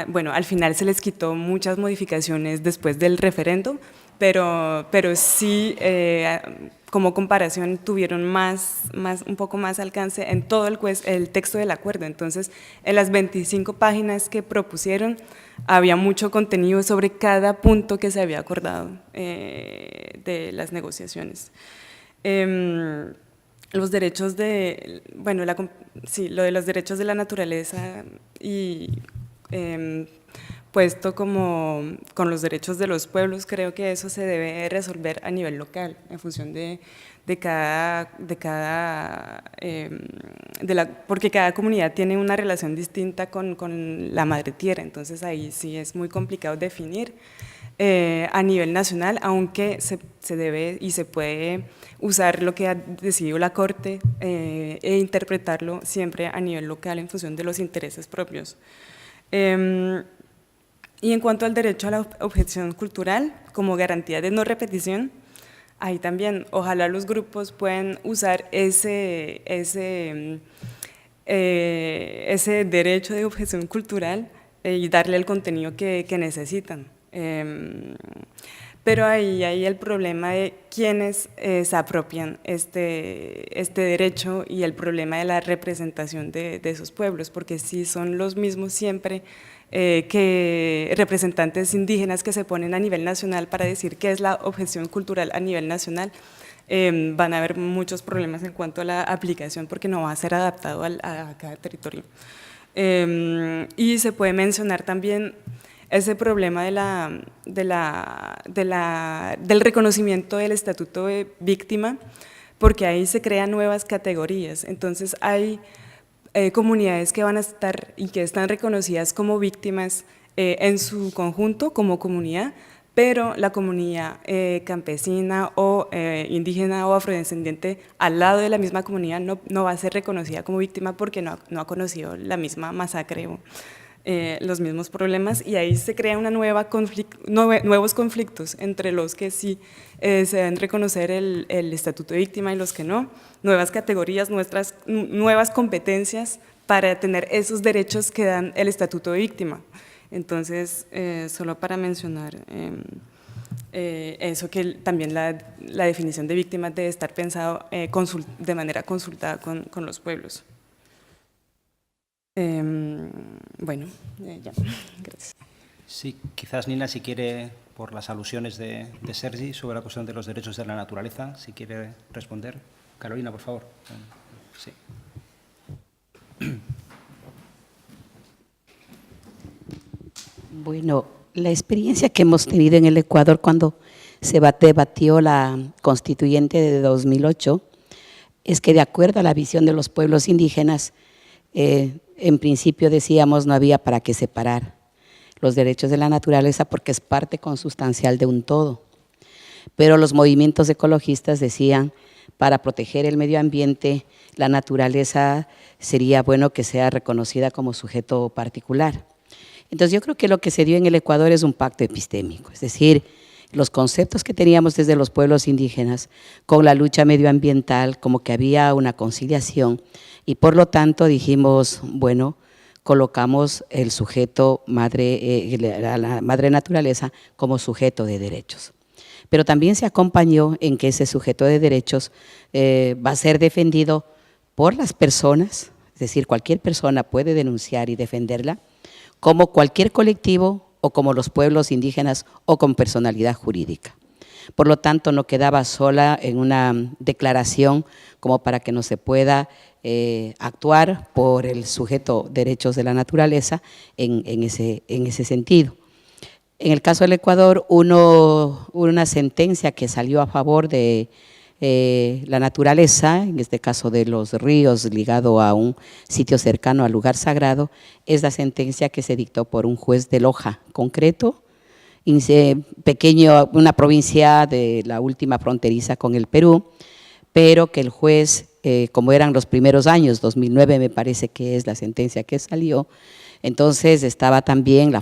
bueno, al final se les quitó muchas modificaciones después del referendo, pero sí, como comparación, tuvieron un poco más alcance en todo el texto del acuerdo. Entonces, en las 25 páginas que propusieron, había mucho contenido sobre cada punto que se había acordado de las negociaciones. Los derechos de, bueno, lo de los derechos de la naturaleza y puesto como con los derechos de los pueblos, creo que eso se debe resolver a nivel local, en función porque cada comunidad tiene una relación distinta con la madre tierra, entonces ahí sí es muy complicado definir a nivel nacional, aunque se debe y se puede usar lo que ha decidido la Corte e interpretarlo siempre a nivel local en función de los intereses propios. Y en cuanto al derecho a la objeción cultural como garantía de no repetición, ahí también ojalá los grupos puedan usar ese derecho de objeción cultural y darle el contenido que necesitan. Pero ahí hay el problema de quiénes se apropian este derecho y el problema de la representación de esos pueblos, porque sí son los mismos siempre que representantes indígenas que se ponen a nivel nacional para decir qué es la objeción cultural a nivel nacional, van a haber muchos problemas en cuanto a la aplicación porque no va a ser adaptado a cada territorio. Y se puede mencionar también ese problema del reconocimiento del estatuto de víctima, porque ahí se crean nuevas categorías. Entonces hay comunidades que van a estar y que están reconocidas como víctimas en su conjunto, como comunidad, pero la comunidad campesina o indígena o afrodescendiente al lado de la misma comunidad no va a ser reconocida como víctima porque no ha conocido la misma masacre o los mismos problemas, y ahí se crea nuevos conflictos entre los que sí se deben reconocer el estatuto de víctima y los que no, nuevas categorías, nuevas competencias para tener esos derechos que dan el estatuto de víctima. Entonces, solo para mencionar eso, que también la definición de víctima debe estar pensado de manera consultada con los pueblos. Bueno, ya, gracias. Sí, quizás Nina, si quiere, por las alusiones de Sergi sobre la cuestión de los derechos de la naturaleza, si quiere responder. Carolina, por favor. Sí. Bueno, la experiencia que hemos tenido en el Ecuador cuando se debatió la constituyente de 2008 es que, de acuerdo a la visión de los pueblos indígenas, en principio decíamos no había para qué separar los derechos de la naturaleza porque es parte consustancial de un todo. Pero los movimientos ecologistas decían para proteger el medio ambiente, la naturaleza sería bueno que sea reconocida como sujeto particular. Entonces yo creo que lo que se dio en el Ecuador es un pacto epistémico, es decir, los conceptos que teníamos desde los pueblos indígenas con la lucha medioambiental, como que había una conciliación y por lo tanto dijimos, bueno, colocamos el sujeto la madre naturaleza como sujeto de derechos. Pero también se acompañó en que ese sujeto de derechos va a ser defendido por las personas, es decir, cualquier persona puede denunciar y defenderla, como cualquier colectivo o como los pueblos indígenas o con personalidad jurídica. Por lo tanto, no quedaba sola en una declaración como para que no se pueda actuar por el sujeto derechos de la naturaleza en ese sentido. En el caso del Ecuador, hubo una sentencia que salió a favor de la naturaleza, en este caso de los ríos, ligado a un sitio cercano al lugar sagrado, es la sentencia que se dictó por un juez de Loja, concreto, pequeño, una provincia de la última fronteriza con el Perú, pero que el juez, como eran los primeros años, 2009 me parece que es la sentencia que salió, entonces estaba también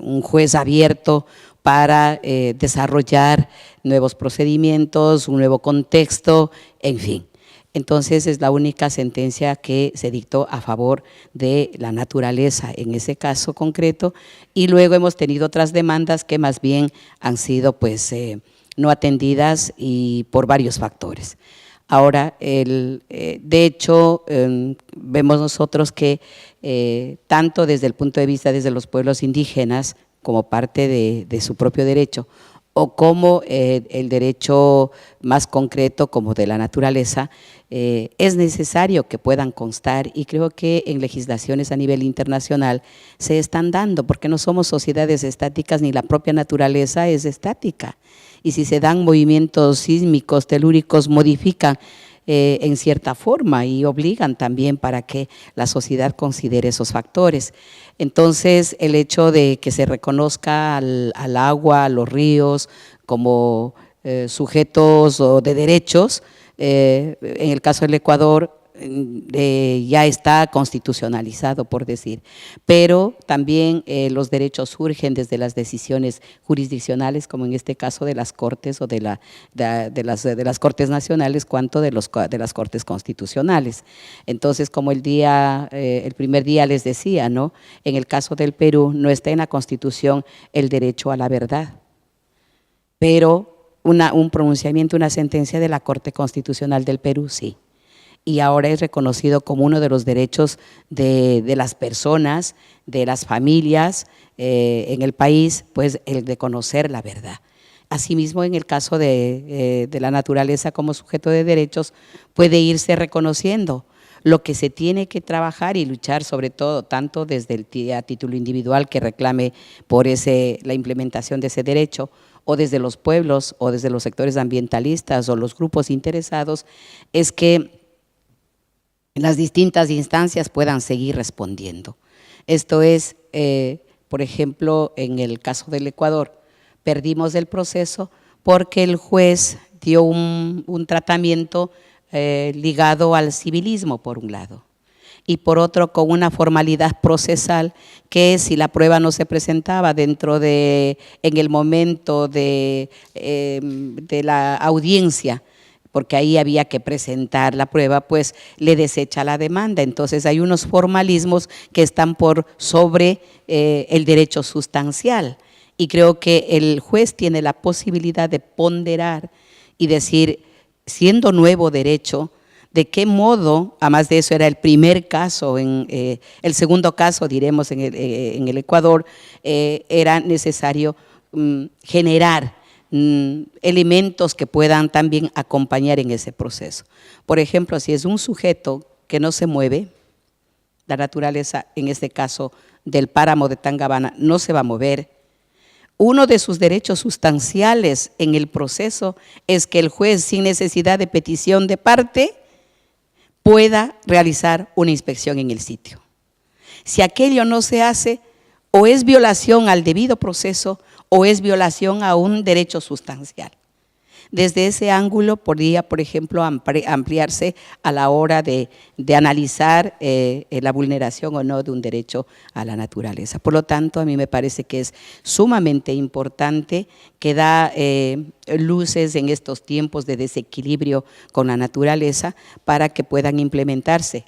un juez abierto para desarrollar nuevos procedimientos, un nuevo contexto, en fin. Entonces es la única sentencia que se dictó a favor de la naturaleza en ese caso concreto y luego hemos tenido otras demandas que más bien han sido pues no atendidas y por varios factores. Ahora, de hecho, vemos nosotros que tanto desde el punto de vista desde los pueblos indígenas como parte de su propio derecho o como el derecho más concreto como de la naturaleza, es necesario que puedan constar y creo que en legislaciones a nivel internacional se están dando porque no somos sociedades estáticas ni la propia naturaleza es estática y si se dan movimientos sísmicos, telúricos, modifican en cierta forma y obligan también para que la sociedad considere esos factores. Entonces, el hecho de que se reconozca al agua, a los ríos, como sujetos de derechos, en el caso del Ecuador, ya está constitucionalizado, por decir, pero también los derechos surgen desde las decisiones jurisdiccionales, como en este caso de las Cortes o de las Cortes nacionales, cuanto de las Cortes constitucionales. Entonces, como el primer día les decía, ¿no? En el caso del Perú no está en la Constitución el derecho a la verdad, pero un pronunciamiento, una sentencia de la Corte Constitucional del Perú, sí. Y ahora es reconocido como uno de los derechos de las personas, de las familias en el país, pues el de conocer la verdad. Asimismo, en el caso de la naturaleza como sujeto de derechos, puede irse reconociendo. Lo que se tiene que trabajar y luchar sobre todo, tanto desde a título individual que reclame por la implementación de ese derecho, o desde los pueblos, o desde los sectores ambientalistas, o los grupos interesados, es que las distintas instancias puedan seguir respondiendo. Esto es, por ejemplo, en el caso del Ecuador, perdimos el proceso porque el juez dio un tratamiento ligado al civilismo, por un lado, y por otro con una formalidad procesal que si la prueba no se presentaba en el momento de la audiencia, porque ahí había que presentar la prueba, pues le desecha la demanda. Entonces hay unos formalismos que están por sobre el derecho sustancial y creo que el juez tiene la posibilidad de ponderar y decir, siendo nuevo derecho, de qué modo, además de eso era el primer caso, el segundo caso diremos en el Ecuador, era necesario generar elementos que puedan también acompañar en ese proceso. Por ejemplo, si es un sujeto que no se mueve, la naturaleza, en este caso del páramo de Tangabana, no se va a mover. Uno de sus derechos sustanciales en el proceso es que el juez, sin necesidad de petición de parte, pueda realizar una inspección en el sitio. Si aquello no se hace, o es violación al debido proceso o es violación a un derecho sustancial. Desde ese ángulo podría, por ejemplo, ampliarse a la hora de analizar la vulneración o no de un derecho a la naturaleza. Por lo tanto, a mí me parece que es sumamente importante, que da luces en estos tiempos de desequilibrio con la naturaleza para que puedan implementarse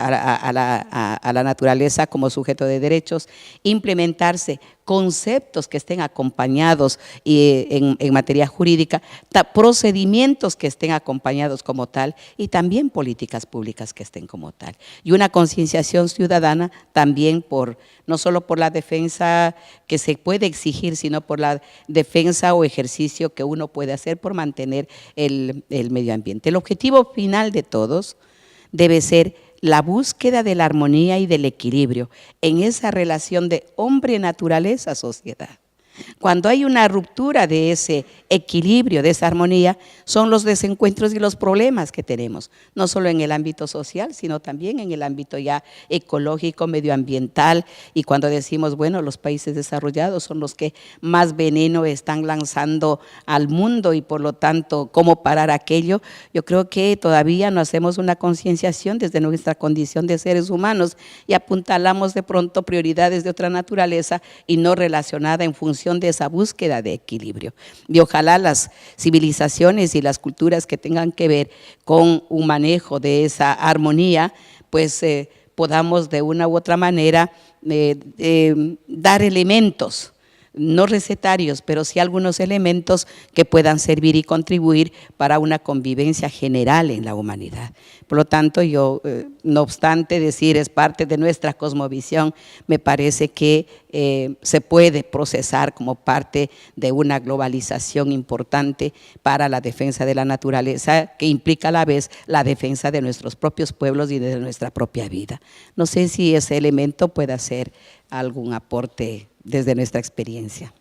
a la naturaleza como sujeto de derechos, implementarse conceptos que estén acompañados en materia jurídica, procedimientos que estén acompañados como tal y también políticas públicas que estén como tal. Y una concienciación ciudadana también no solo por la defensa que se puede exigir, sino por la defensa o ejercicio que uno puede hacer por mantener el medio ambiente. El objetivo final de todos debe ser la búsqueda de la armonía y del equilibrio en esa relación de hombre-naturaleza-sociedad. Cuando hay una ruptura de ese equilibrio, de esa armonía, son los desencuentros y los problemas que tenemos, no solo en el ámbito social, sino también en el ámbito ya ecológico, medioambiental, y cuando decimos, bueno, los países desarrollados son los que más veneno están lanzando al mundo y por lo tanto, ¿cómo parar aquello? Yo creo que todavía no hacemos una concienciación desde nuestra condición de seres humanos y apuntalamos de pronto prioridades de otra naturaleza y no relacionada en función de esa búsqueda de equilibrio. Y ojalá las civilizaciones y las culturas que tengan que ver con un manejo de esa armonía, pues podamos de una u otra manera dar elementos, no recetarios, pero sí algunos elementos que puedan servir y contribuir para una convivencia general en la humanidad. Por lo tanto, yo, no obstante decir es parte de nuestra cosmovisión, me parece que se puede procesar como parte de una globalización importante para la defensa de la naturaleza, que implica a la vez la defensa de nuestros propios pueblos y de nuestra propia vida. No sé si ese elemento puede hacer algún aporte desde nuestra experiencia.